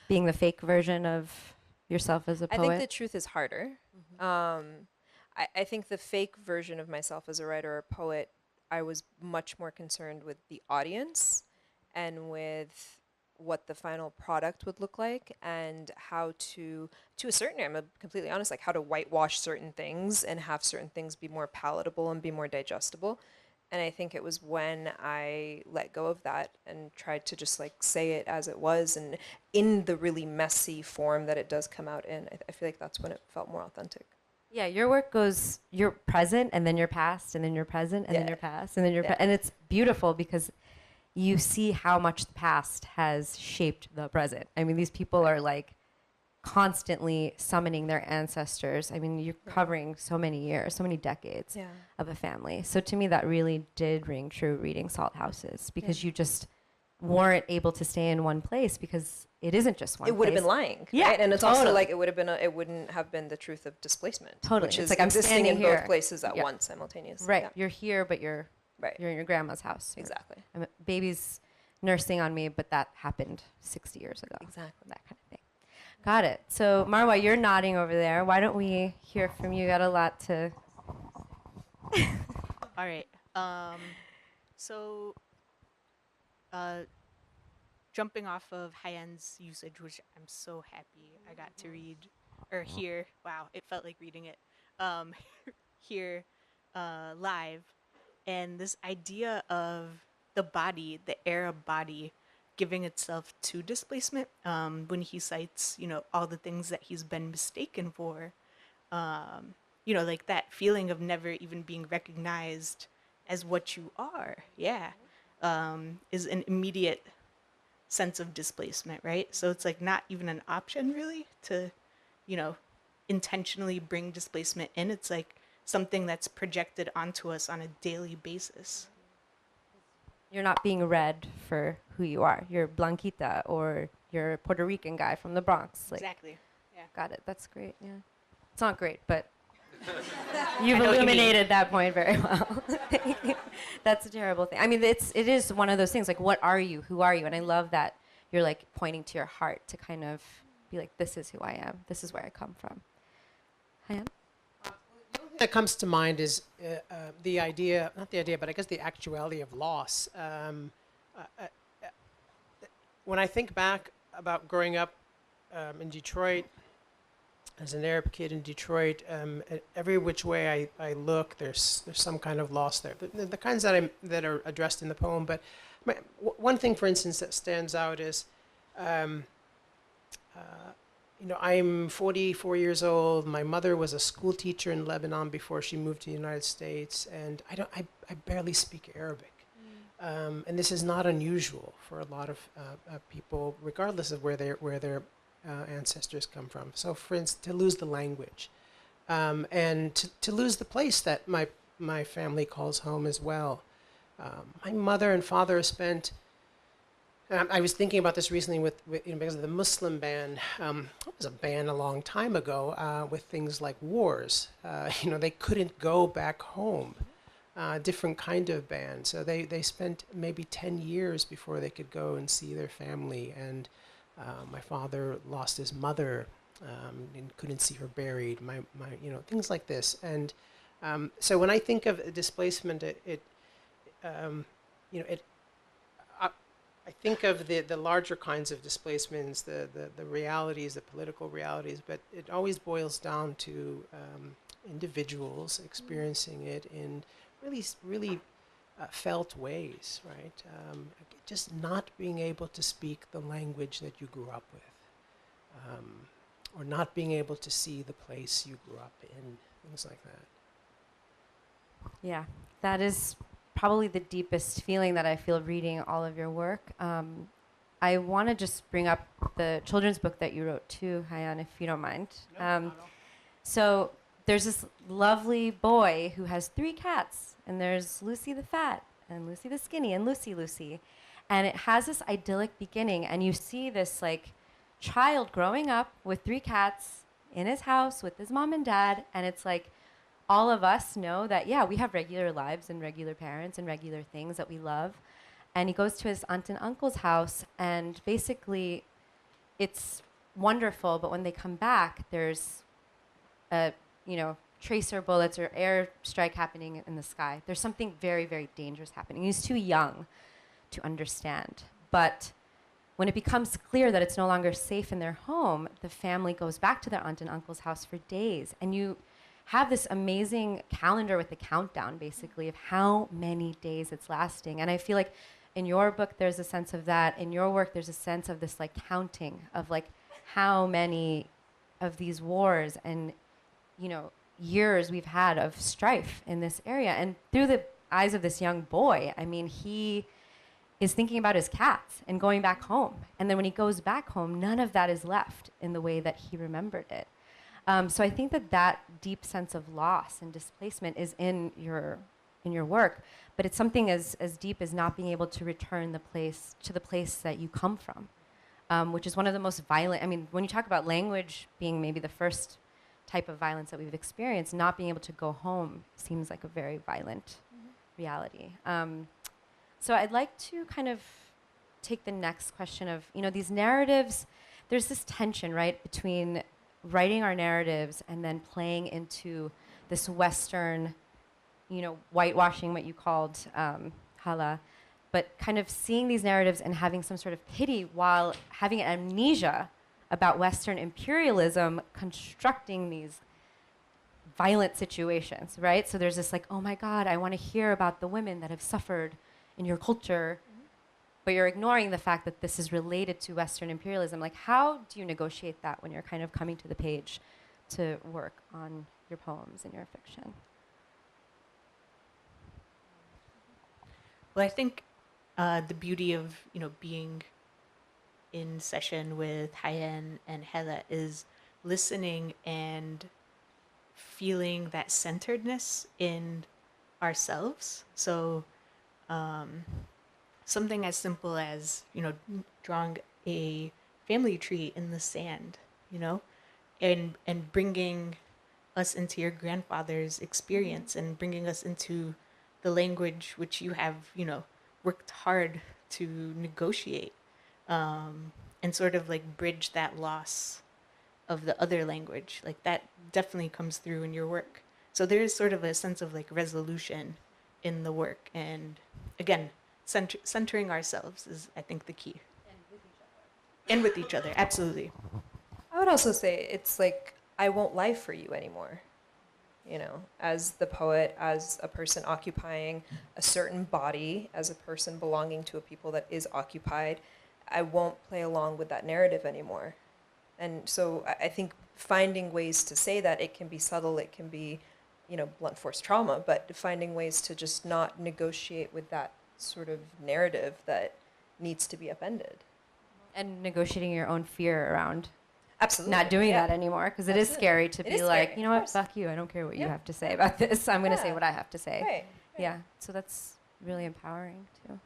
being the fake version of yourself as a poet? I think the truth is harder. I think the fake version of myself as a writer or poet, I was much more concerned with the audience and with what the final product would look like and how to a certain extent, I'm completely honest, like how to whitewash certain things and have certain things be more palatable and be more digestible. And I think it was when I let go of that and tried to just like say it as it was and in the really messy form that it does come out in. I feel like that's when it felt more authentic. Yeah, your work goes, you're present and then you're past and then you're present and then you're past and then you're and it's beautiful because you see how much the past has shaped the present. I mean, these people are like constantly summoning their ancestors. I mean, you're covering so many years, so many decades of a family. So to me, that really did ring true reading Salt Houses because you just weren't able to stay in one place because it isn't just one It would have place. been lying. Yeah, right? And it's totally. also like it wouldn't have been the truth of displacement. Totally. Which It's is like I'm existing standing in here. both places at Yeah. once simultaneously. Right. Yeah. You're here, but you're Right. in your grandma's house. Exactly. I'm baby's nursing on me, but that happened 60 years ago. Exactly. That kind of thing. Got it. So Marwa, you're nodding over there. Why don't we hear from you? Got a lot to. All right. So, jumping off of Hayan's usage, which I'm so happy I got to read or hear. Wow, it felt like reading it. Here, live, and this idea of the body, the Arab body, giving itself to displacement. When he cites, all the things that he's been mistaken for. Like that feeling of never even being recognized as what you are. Yeah. Is an immediate sense of displacement, right? So it's like not even an option really to, intentionally bring displacement in. It's like something that's projected onto us on a daily basis. You're not being read for who you are. You're Blanquita or you're a Puerto Rican guy from the Bronx. Like, Exactly. Yeah. got it. That's great. Yeah. It's not great, but you've know what you mean. illuminated that point very well. That's a terrible thing. I mean, it is one of those things like, what are you? Who are you? And I love that you're like pointing to your heart to kind of be like, this is who I am. This is where I come from. Hayan? That comes to mind is the idea, not the idea, but I guess the actuality of loss. When I think back about growing up in Detroit, as an Arab kid in Detroit, every which way I look, there's some kind of loss there. The kinds that are addressed in the poem. But one thing, for instance, that stands out is, I'm 44 years old. My mother was a school teacher in Lebanon before she moved to the United States, and I barely speak Arabic. And this is not unusual for a lot of people, regardless of where their ancestors come from. So, for instance, to lose the language, and to lose the place that my family calls home as well. My mother and father spent. I was thinking about this recently with because of the Muslim ban. It was a ban a long time ago with things like wars. They couldn't go back home. Different kind of ban. So they spent maybe 10 years before they could go and see their family. And my father lost his mother and couldn't see her buried. My things like this. And so when I think of displacement, I think of the larger kinds of displacements, the realities, the political realities, but it always boils down to individuals experiencing it in really felt ways, right? Just not being able to speak the language that you grew up with, or not being able to see the place you grew up in, things like that. Yeah, that is probably the deepest feeling that I feel reading all of your work. I want to just bring up the children's book that you wrote too, Hayan, if you don't mind. So there's this lovely boy who has 3 cats, and there's Lucy the fat, and Lucy the skinny, and Lucy. And it has this idyllic beginning, and you see this like child growing up with 3 cats in his house with his mom and dad, and it's like, all of us know that, yeah, we have regular lives and regular parents and regular things that we love. And he goes to his aunt and uncle's house, and basically it's wonderful, but when they come back, there's tracer bullets or airstrike happening in the sky. There's something very, very dangerous happening. He's too young to understand. But when it becomes clear that it's no longer safe in their home, the family goes back to their aunt and uncle's house for days. And you have this amazing calendar with the countdown, basically, of how many days it's lasting. And I feel like in your book, there's a sense of that. In your work, there's a sense of this like counting of like how many of these wars and, you know, years we've had of strife in this area. And through the eyes of this young boy, I mean, he is thinking about his cats and going back home. And then when he goes back home, none of that is left in the way that he remembered it. So I think that that deep sense of loss and displacement is in your work, but it's something as deep as not being able to return the place that you come from, which is one of the most violent. I mean, when you talk about language being maybe the first type of violence that we've experienced, not being able to go home seems like a very violent reality. So I'd like to kind of take the next question of, you know, these narratives, there's this tension, right, between writing our narratives and then playing into this Western, you know, whitewashing, what you called Hala, but kind of seeing these narratives and having some sort of pity while having amnesia about Western imperialism constructing these violent situations, right? So there's this like, oh my God, I want to hear about the women that have suffered in your culture, but you're ignoring the fact that this is related to Western imperialism. Like, how do you negotiate that when you're kind of coming to the page to work on your poems and your fiction? Well, I think the beauty of, you know, being in session with Hayan and Hala is listening and feeling that centeredness in ourselves. So something as simple as, you know, drawing a family tree in the sand, you know, and bringing us into your grandfather's experience and bringing us into the language which you have, you know, worked hard to negotiate, and sort of like bridge that loss of the other language. Like that definitely comes through in your work. So there is sort of a sense of like resolution in the work. And again, centering ourselves is, I think, the key. And with each other, absolutely. I would also say it's like, I won't lie for you anymore. You know, as the poet, as a person occupying a certain body, as a person belonging to a people that is occupied, I won't play along with that narrative anymore. And so I think finding ways to say that, it can be subtle, it can be, you know, blunt force trauma, but finding ways to just not negotiate with that sort of narrative that needs to be upended. And negotiating your own fear around Absolutely. not doing that anymore, because it is scary to be like, you know what, course. fuck you, I don't care what you have to say about this, I'm going to say what I have to say. Right. Yeah, so that's really empowering too.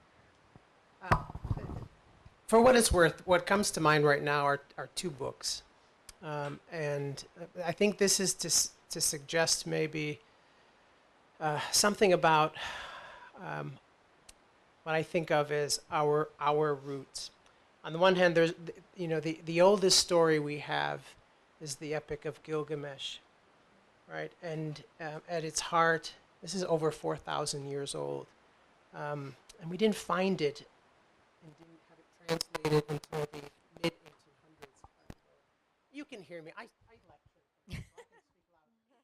For what it's worth, what comes to mind right now are two books. And I think this is to suggest maybe something about what I think of as our roots. On the one hand, there's, you know, the oldest story we have is the Epic of Gilgamesh, right? And at its heart, this is over 4,000 years old. And we didn't find it and didn't have it translated until the mid-1800s. You can hear me. I lecture. So I can speak loud.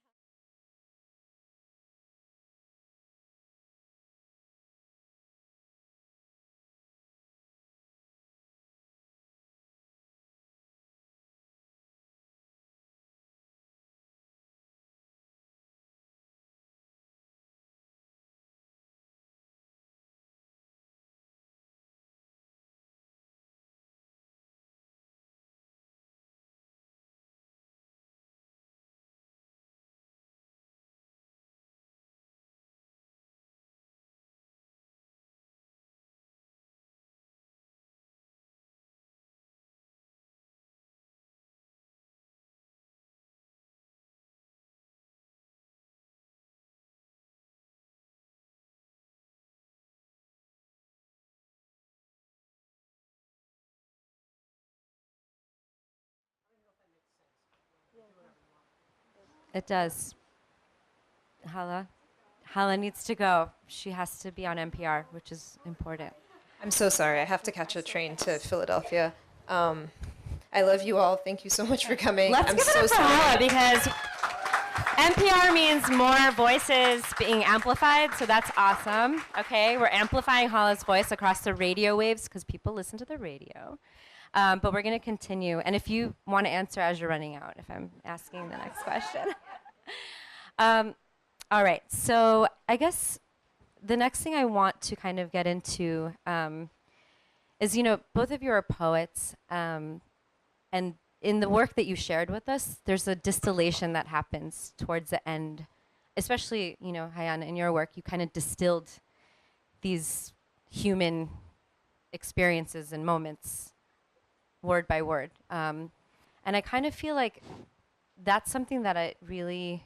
It does. Hala needs to go. She has to be on NPR, which is important. I'm so sorry. I have to catch a train to Philadelphia. I love you all. Thank you so much for coming. Let's I'm give it so up for sorry. Hala because NPR means more voices being amplified, so that's awesome. Okay, we're amplifying Hala's voice across the radio waves because people listen to the radio. But we're going to continue. And if you want to answer as you're running out, if I'm asking the next question. All right, so I guess the next thing I want to kind of get into is, you know, both of you are poets, and in the work that you shared with us, there's a distillation that happens towards the end, especially, you know, Hayan, in your work, you kind of distilled these human experiences and moments word by word. And I kind of feel like that's something that I really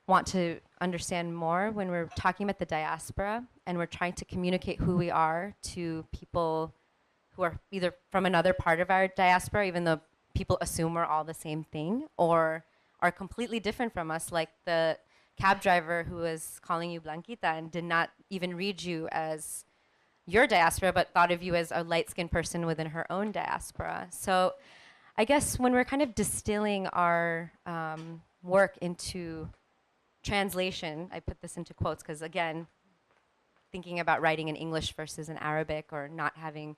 want to understand more when we're talking about the diaspora and we're trying to communicate who we are to people who are either from another part of our diaspora, even though people assume we're all the same thing, or are completely different from us, like the cab driver who was calling you Blanquita and did not even read you as your diaspora, but thought of you as a light-skinned person within her own diaspora. So I guess when we're kind of distilling our work into translation, I put this into quotes because, again, thinking about writing in English versus in Arabic, or not having,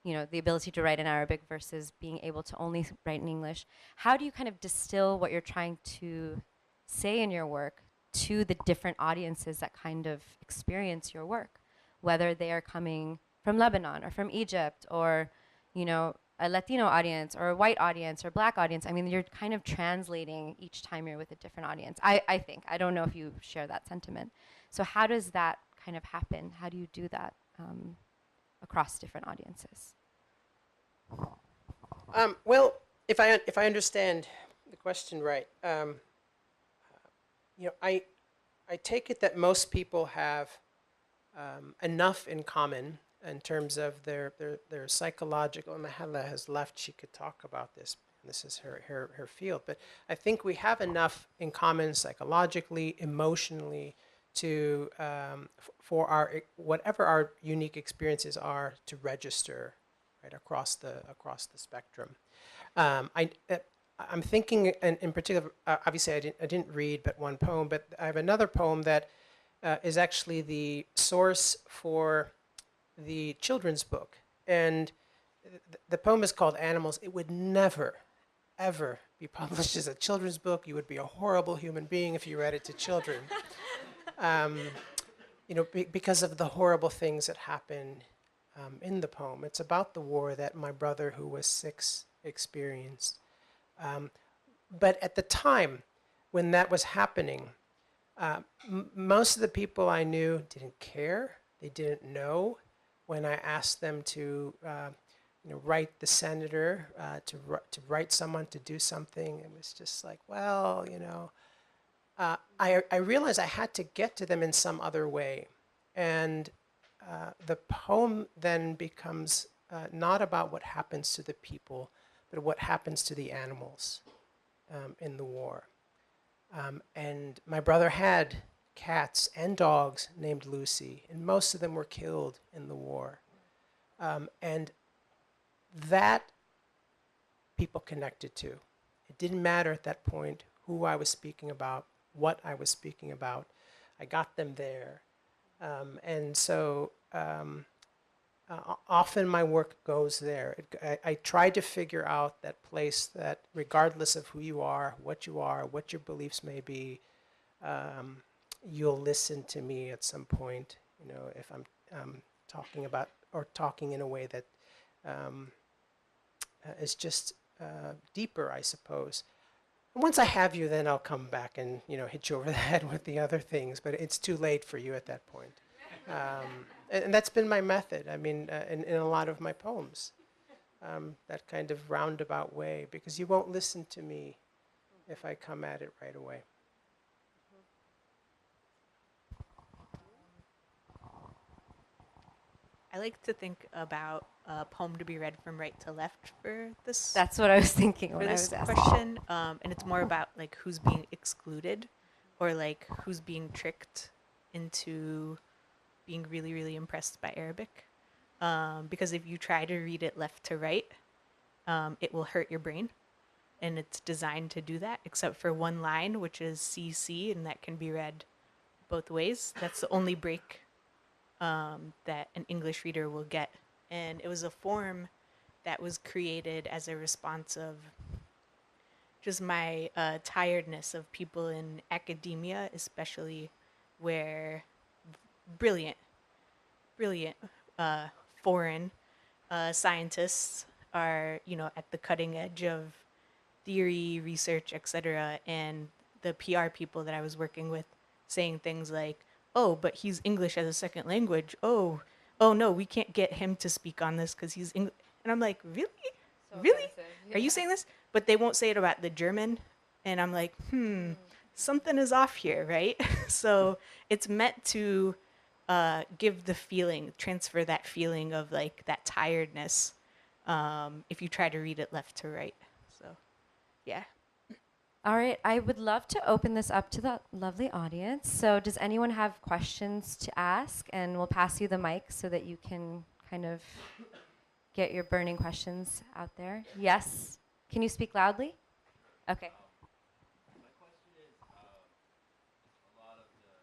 you know, the ability to write in Arabic versus being able to only write in English, how do you kind of distill what you're trying to say in your work to the different audiences that kind of experience your work, whether they are coming from Lebanon or from Egypt, or, you know, a Latino audience or a white audience or black audience? I mean, you're kind of translating each time you're with a different audience. I think. I don't know if you share that sentiment. So how does that kind of happen? How do you do that across different audiences? Well, if I understand the question right, you know, I take it that most people have enough in common in terms of their psychological. And Hala has left; she could talk about this. This is her field. But I think we have enough in common psychologically, emotionally, to for our whatever our unique experiences are to register right across the spectrum. I'm thinking in particular. Obviously, I didn't read but one poem, but I have another poem that is actually the source for the children's book, and the poem is called Animals. It would never, ever be published as a children's book. You would be a horrible human being if you read it to children. You know, because of the horrible things that happen in the poem. It's about the war that my brother, who was 6, experienced. But at the time when that was happening, most of the people I knew didn't care. They didn't know. When I asked them to, you know, write the senator, to write someone to do something, it was just like, well, you know. I realized I had to get to them in some other way, and the poem then becomes not about what happens to the people, but what happens to the animals in the war. And my brother had cats and dogs named Lucy, and most of them were killed in the war. And that people connected to. It didn't matter at that point who I was speaking about, what I was speaking about. I got them there. And so often my work goes there. I try to figure out that place that regardless of who you are, what your beliefs may be, you'll listen to me at some point, you know, if I'm talking about or talking in a way that is just deeper, I suppose. And once I have you, then I'll come back and, you know, hit you over the head with the other things, but it's too late for you at that point. And that's been my method, I mean, in a lot of my poems, that kind of roundabout way, because you won't listen to me if I come at it right away. I like to think about a poem to be read from right to left for this. That's what I was thinking for when I this was asking. question, and it's more about like who's being excluded, or like who's being tricked into being really, really impressed by Arabic. because if you try to read it left to right, it will hurt your brain. And it's designed to do that, except for one line, which is CC, and that can be read both ways. That's the only break that an English reader will get. And it was a form that was created as a response of just my tiredness of people in academia, especially where brilliant foreign scientists are, at the cutting edge of theory, research, etc. And the PR people that I was working with saying things like, "Oh, but he's English as a second language. Oh no, we can't get him to speak on this because he's English." And I'm like, really? So Really? offensive, Are you saying this? But they won't say it about the German. And I'm like, something is off here, right? So it's meant to give the feeling, transfer that feeling of like that tiredness if you try to read it left to right. So, yeah. All right, I would love to open this up to the lovely audience. So does anyone have questions to ask? And we'll pass you the mic so that you can kind of get your burning questions out there. Yes? Can you speak loudly? Okay. My question is, a lot of the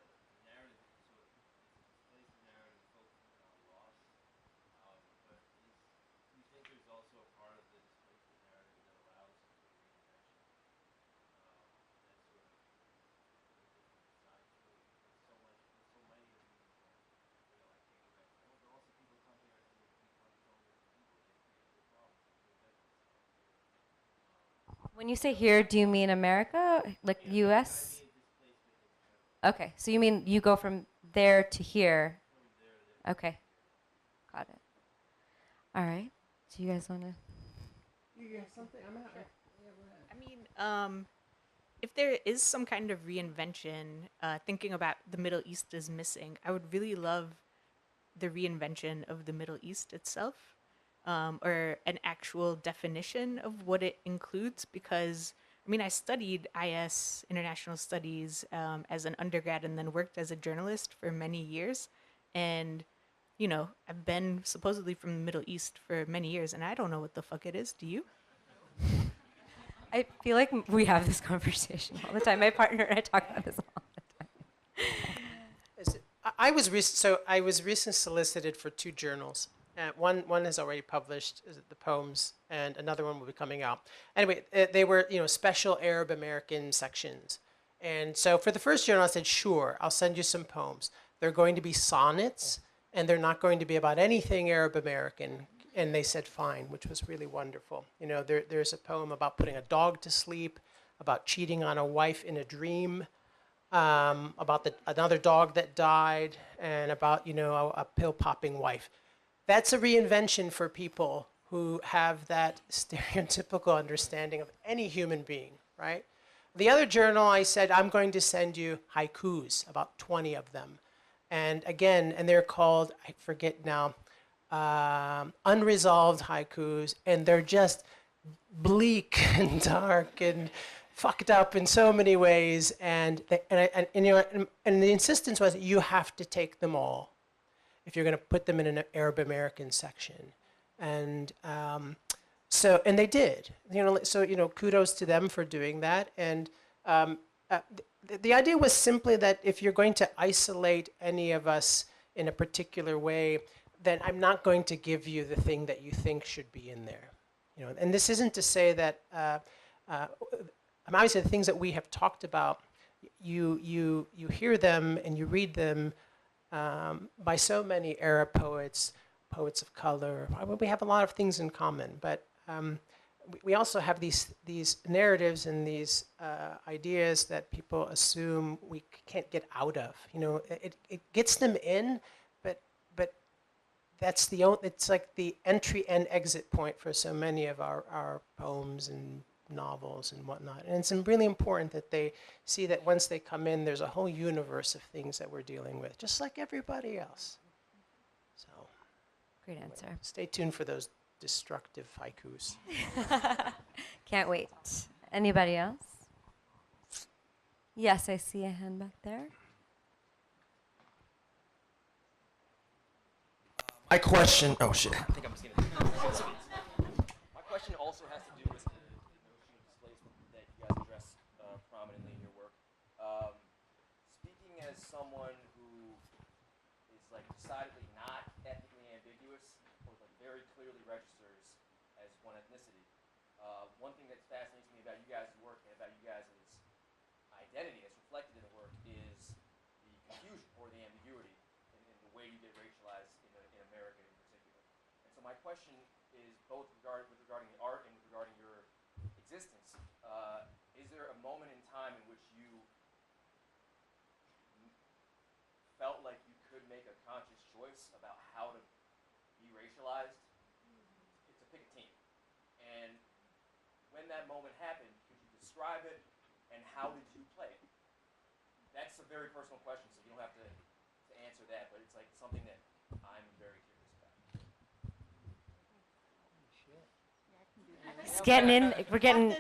narrative, sort of, displacement narrative focuses on loss, but do you think there's also a part of the displacement narrative that allows for reinvention? That sort of, side story, because so many of these, like AAWW, but also people come here and they become stronger people, they create their problems, they reinvent themselves. When you say here, do you mean America, like US? Okay, so you mean you go from there to here? Okay, got it. All right. Do you guys want to? You have something? I'm out. I mean, if there is some kind of reinvention, thinking about the Middle East is missing, I would really love the reinvention of the Middle East itself, or an actual definition of what it includes, because I mean, I studied IS, International Studies, as an undergrad and then worked as a journalist for many years. And, I've been supposedly from the Middle East for many years, and I don't know what the fuck it is. Do you? I feel like we have this conversation all the time. My partner and I talk about this all the time. I was recently solicited for 2 journals. One is already published, is the poems, and another one will be coming out. Anyway, they were special Arab American sections, and so for the first journal I said, sure, I'll send you some poems. They're going to be sonnets, and they're not going to be about anything Arab American. And they said fine, which was really wonderful. There's a poem about putting a dog to sleep, about cheating on a wife in a dream, about another dog that died, and about a pill popping wife. That's a reinvention for people who have that stereotypical understanding of any human being, right? The other journal, I said, I'm going to send you haikus, about 20 of them. And again, they're called, I forget now, unresolved haikus, and they're just bleak and dark and fucked up in so many ways. And the insistence was you have to take them all if you're going to put them in an Arab American section. And and they did. Kudos to them for doing that. And the idea was simply that if you're going to isolate any of us in a particular way, then I'm not going to give you the thing that you think should be in there. And this isn't to say that obviously the things that we have talked about, you hear them and you read them by so many Arab poets, poets of color. We have a lot of things in common, but we also have these narratives and these ideas that people assume we can't get out of. It gets them in, but that's it's like the entry and exit point for so many of our poems and novels and whatnot. And it's really important that they see that once they come in, there's a whole universe of things that we're dealing with, just like everybody else. So, Great answer. stay tuned for those destructive haikus. Can't wait. Anybody else? Yes, I see a hand back there. I question. Oh shit. I think I'm just gonna. My question also has to do with the notion of displacement that you guys address prominently in your work. Speaking as someone who is like decidedly not ethnically ambiguous, or like very clearly registers as one ethnicity, one thing that fascinates me about you guys' work and about you guys' identity as reflected in the work is the confusion or the ambiguity in the way you get racialized in America in particular. And so my question is both regarding the art and regarding your existence. Is there a moment in time in which you felt like you could make a conscious choice about how to be racialized? It's to pick a team. And when that moment happened, could you describe it, and how did you play it? That's a very personal question, so you don't have to answer that, but it's like something that I'm very curious about. It's getting in. We're getting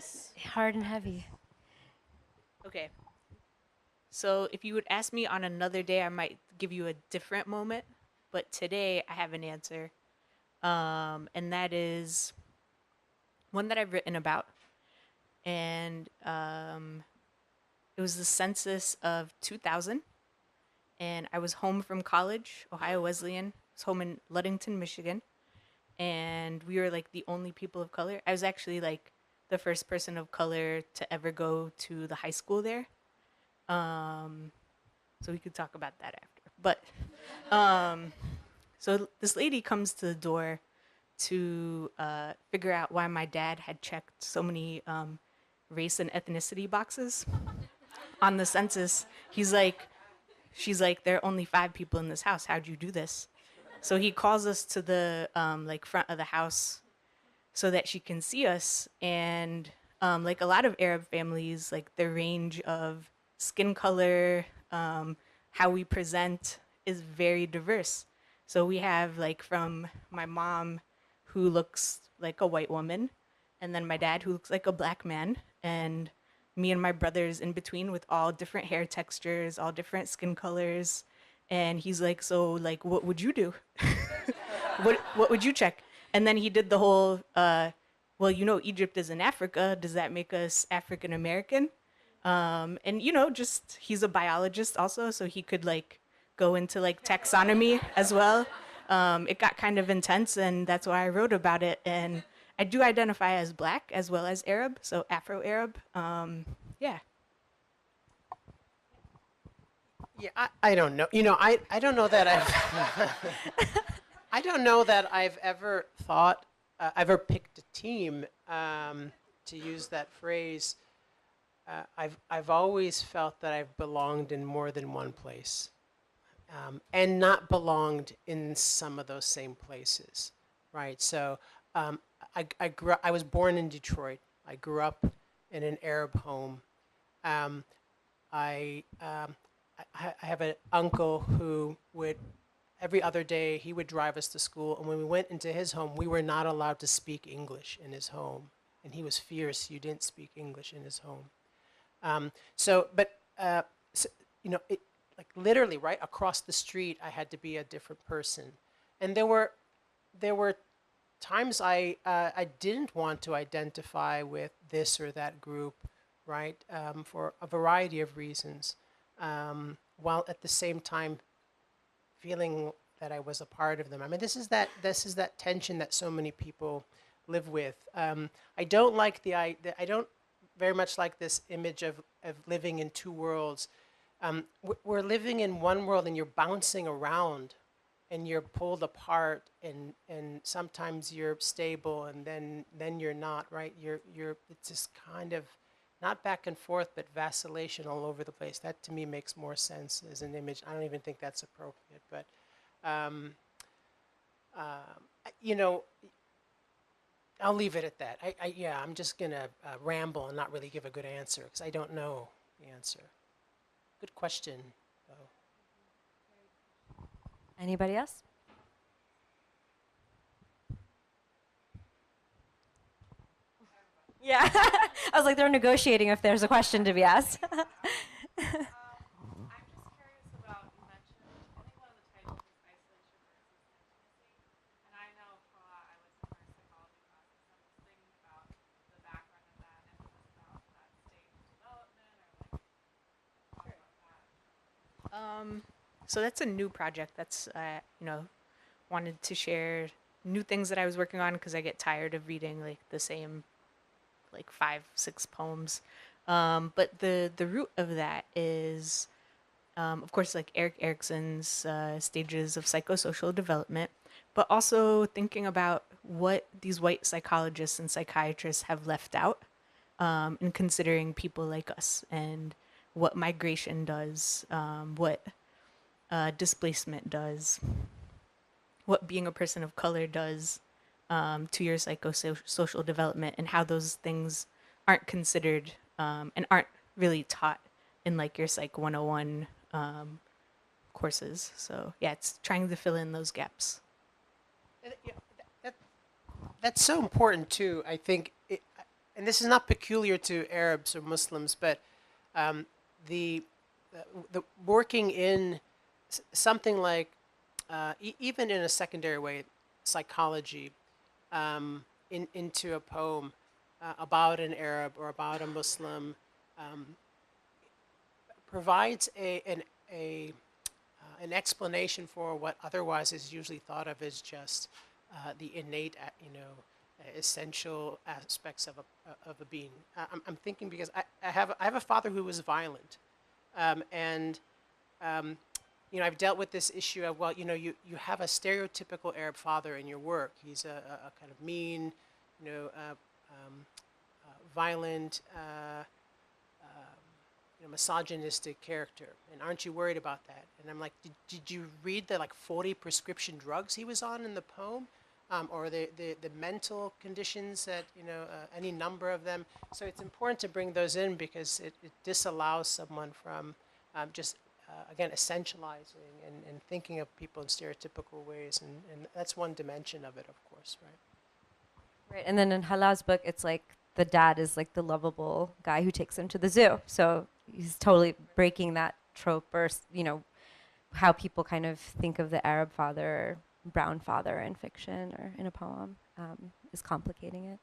hard and heavy. Okay. So if you would ask me on another day, I might give you a different moment. But today I have an answer. And that is one that I've written about. And it was the census of 2000. And I was home from college, Ohio Wesleyan. I was home in Ludington, Michigan. And we were like the only people of color. I was actually like the first person of color to ever go to the high school there. So we could talk about that after. But so this lady comes to the door to figure out why my dad had checked so many race and ethnicity boxes on the census. She's like, there are only 5 people in this house. How'd you do this? So he calls us to the like front of the house so that she can see us. And like a lot of Arab families, like the range of skin color, how we present is very diverse. So we have like from my mom who looks like a white woman, and then my dad who looks like a black man, and me and my brothers in between with all different hair textures, all different skin colors. And he's like, so like, what would you do? What would you check? And then he did the whole, well, you know, Egypt is in Africa. Does that make us African American? And you know, just he's a biologist also, so he could like go into like taxonomy as well. It got kind of intense, and that's why I wrote about it. And I do identify as black as well as Arab, so Afro-Arab. Yeah. Yeah, I don't know. You know, I don't know that I've I don't know that I've ever thought ever picked a team to use that phrase. I've always felt that I've belonged in more than one place, and not belonged in some of those same places, right? So I was born in Detroit. I grew up in an Arab home. I have an uncle who would, every other day, he would drive us to school. And when we went into his home, we were not allowed to speak English in his home. And he was fierce. You didn't speak English in his home. So, you know, it, like literally right across the street, I had to be a different person. And there were times I didn't want to identify with this or that group, right, for a variety of reasons. While at the same time feeling that I was a part of them. I mean, this is that tension that so many people live with. I don't like I don't very much like this image of living in two worlds. We're living in one world, and you're bouncing around, and you're pulled apart, and sometimes you're stable, and then you're not, right? It's just kind of not back and forth, but vacillation all over the place. That to me makes more sense as an image. I don't even think that's appropriate, but you know, I'll leave it at that. I'm just gonna ramble and not really give a good answer because I don't know the answer. Good question, though. Anybody else? Yeah. I was like, they're negotiating if there's a question to be asked. I'm just curious about, you mentioned, I think one of the titles is isolation versus intimacy. So that's a new project. That's wanted to share new things that I was working on because I get tired of reading like the same like 5, 6 poems. But the root of that is, of course, like Eric Erickson's stages of psychosocial development, but also thinking about what these white psychologists and psychiatrists have left out, and considering people like us and what migration does, what displacement does, what being a person of color does to your psychosocial development, and how those things aren't considered and aren't really taught in like your Psych 101 courses. So yeah, it's trying to fill in those gaps. That's so important too. I think, and this is not peculiar to Arabs or Muslims, but the working in something like even in a secondary way, psychology, into a poem about an Arab or about a Muslim, provides an explanation for what otherwise is usually thought of as just the innate, essential aspects of a being. I'm thinking because I have a father who was violent, and I've dealt with this issue of, well, you have a stereotypical Arab father in your work. He's a kind of mean, violent, misogynistic character. And aren't you worried about that? And I'm like, did you read the like 40 prescription drugs he was on in the poem? Or the mental conditions that, any number of them. So it's important to bring those in because it disallows someone from just, again, essentializing and thinking of people in stereotypical ways. And that's one dimension of it, of course, right? Right, and then in Hala's book, it's like the dad is like the lovable guy who takes him to the zoo. So he's totally breaking that trope, or how people kind of think of the Arab father or brown father in fiction or in a poem, is complicating it.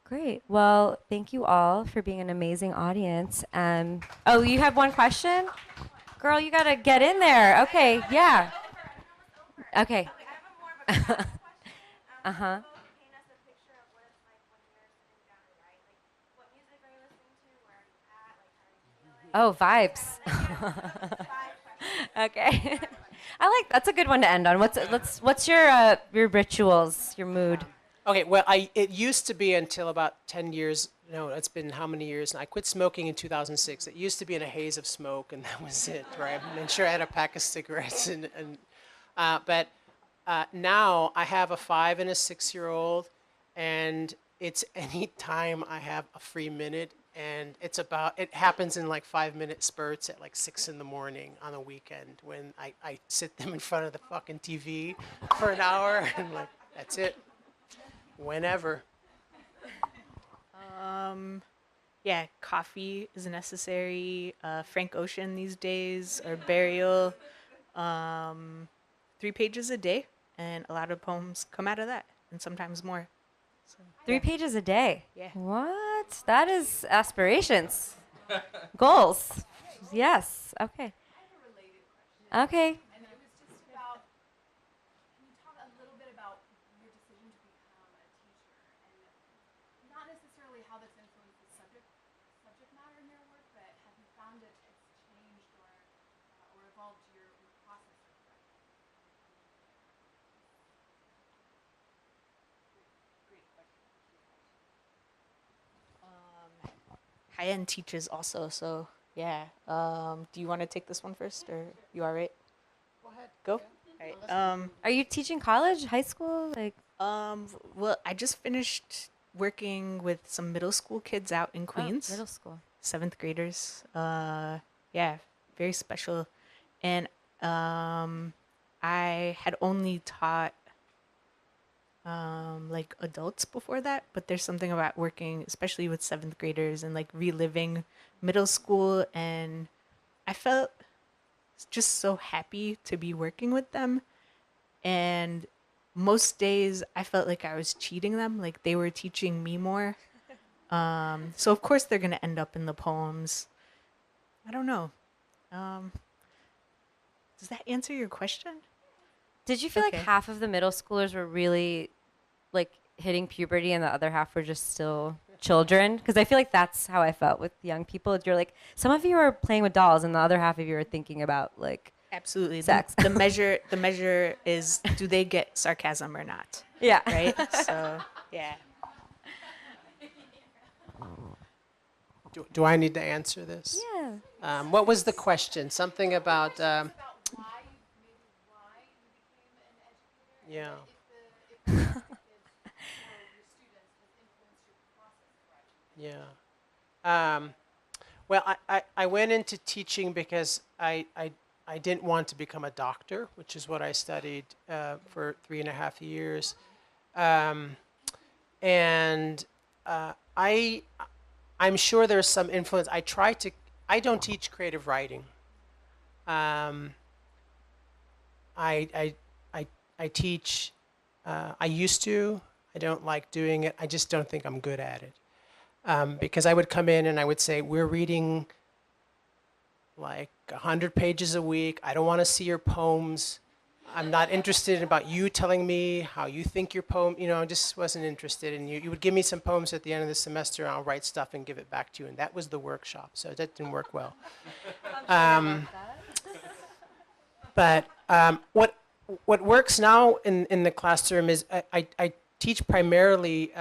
Great. Well, thank you all for being an amazing audience. Oh, you have one question? Girl, you got to get in there. Okay, yeah. Okay. Uh-huh. Oh, vibes. Okay. That's a good one to end on. What's your rituals, your mood? Okay, well, it used to be until about 10 years. No, it's been how many years? I quit smoking in 2006. It used to be in a haze of smoke, and that was it, right? And sure, I had a pack of cigarettes, but now I have a 5 and a 6-year-old, and it's any time I have a free minute, and it happens in like 5-minute spurts at like 6 in the morning on a weekend when I sit them in front of the fucking TV for an hour, and like, that's it. Whenever. Yeah, coffee is necessary. Frank Ocean these days, or Burial. 3 pages a day, and a lot of poems come out of that, and sometimes more. So, 3 pages a day? Yeah. What? That is aspirations. Goals. Yes. Okay. Okay. Hayan teaches also, so yeah. Do you want to take this one first, or you all right? Go ahead. Go. Yeah. All right. Are you teaching college, high school? Well, I just finished working with some middle school kids out in Queens. Middle school. 7th graders. Yeah, very special. And I had only taught like adults before that, but there's something about working, especially with 7th graders, and like reliving middle school, and I felt just so happy to be working with them. And most days I felt like I was cheating them, like they were teaching me more. So of course they're gonna end up in the poems. I don't know. Does that answer your question? Did you feel Okay. like half of the middle schoolers were really like hitting puberty and the other half were just still children? Because I feel like that's how I felt with young people. You're like, some of you are playing with dolls and the other half of you are thinking about like Absolutely. sex. The measure is, do they get sarcasm or not? Yeah. Right? So, yeah. Do I need to answer this? Yeah. What was the question? Something about. Yeah. Yeah. Well, I went into teaching because I didn't want to become a doctor, which is what I studied for 3.5 years. And I'm sure there's some influence. I don't teach creative writing. I teach, I used to. I don't like doing it. I just don't think I'm good at it. Because I would come in and I would say, we're reading like 100 pages a week. I don't want to see your poems. I'm not interested about you telling me how you think your poem, I just wasn't interested. And you would give me some poems at the end of the semester, and I'll write stuff and give it back to you. And that was the workshop. So that didn't work well. But what works now in the classroom is I teach primarily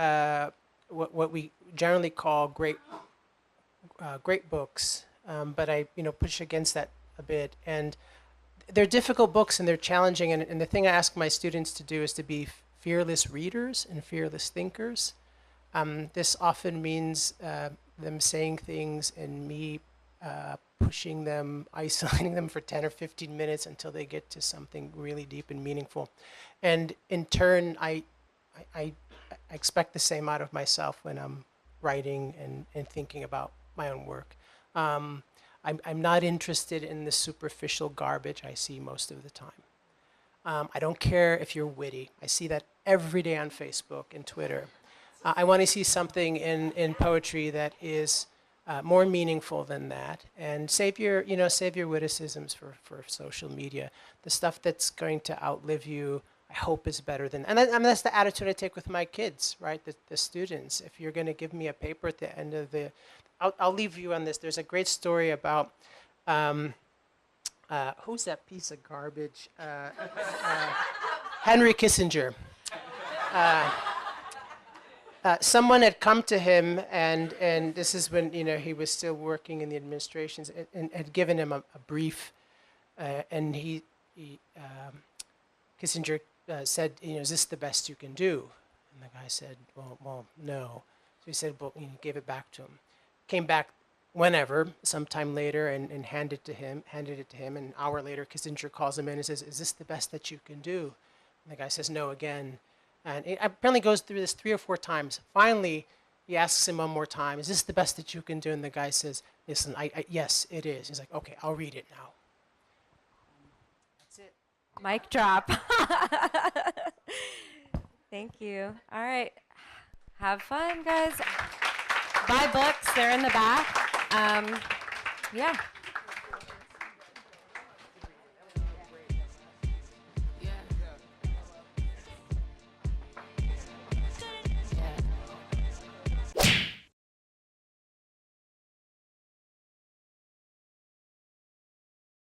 what we generally call great books, but I push against that a bit. And they're difficult books and they're challenging. And the thing I ask my students to do is to be fearless readers and fearless thinkers. This often means them saying things and me pushing them, isolating them for 10 or 15 minutes until they get to something really deep and meaningful. And in turn, I expect the same out of myself when I'm writing and thinking about my own work. I'm not interested in the superficial garbage I see most of the time. I don't care if you're witty. I see that every day on Facebook and Twitter. I want to see something in poetry that is more meaningful than that, and save your witticisms for social media. The stuff that's going to outlive you, I hope, is better than. And that's the attitude I take with my kids, right? The students. If you're going to give me a paper at the end of the, I'll leave you on this. There's a great story about who's that piece of garbage? Henry Kissinger. Someone had come to him, and this is when he was still working in the administrations, and had given him a brief, and Kissinger said, is this the best you can do? And the guy said, well, no. So he said, well, gave it back to him. Came back whenever, sometime later, and handed it to him. And an hour later, Kissinger calls him in and says, is this the best that you can do? And the guy says, no, again. And it apparently goes through this 3 or 4 times. Finally, he asks him one more time, is this the best that you can do? And the guy says, listen, yes, it is. He's like, okay, I'll read it now. That's it. Mic drop. Thank you. All right. Have fun, guys. Buy books. They're in the back. Yeah.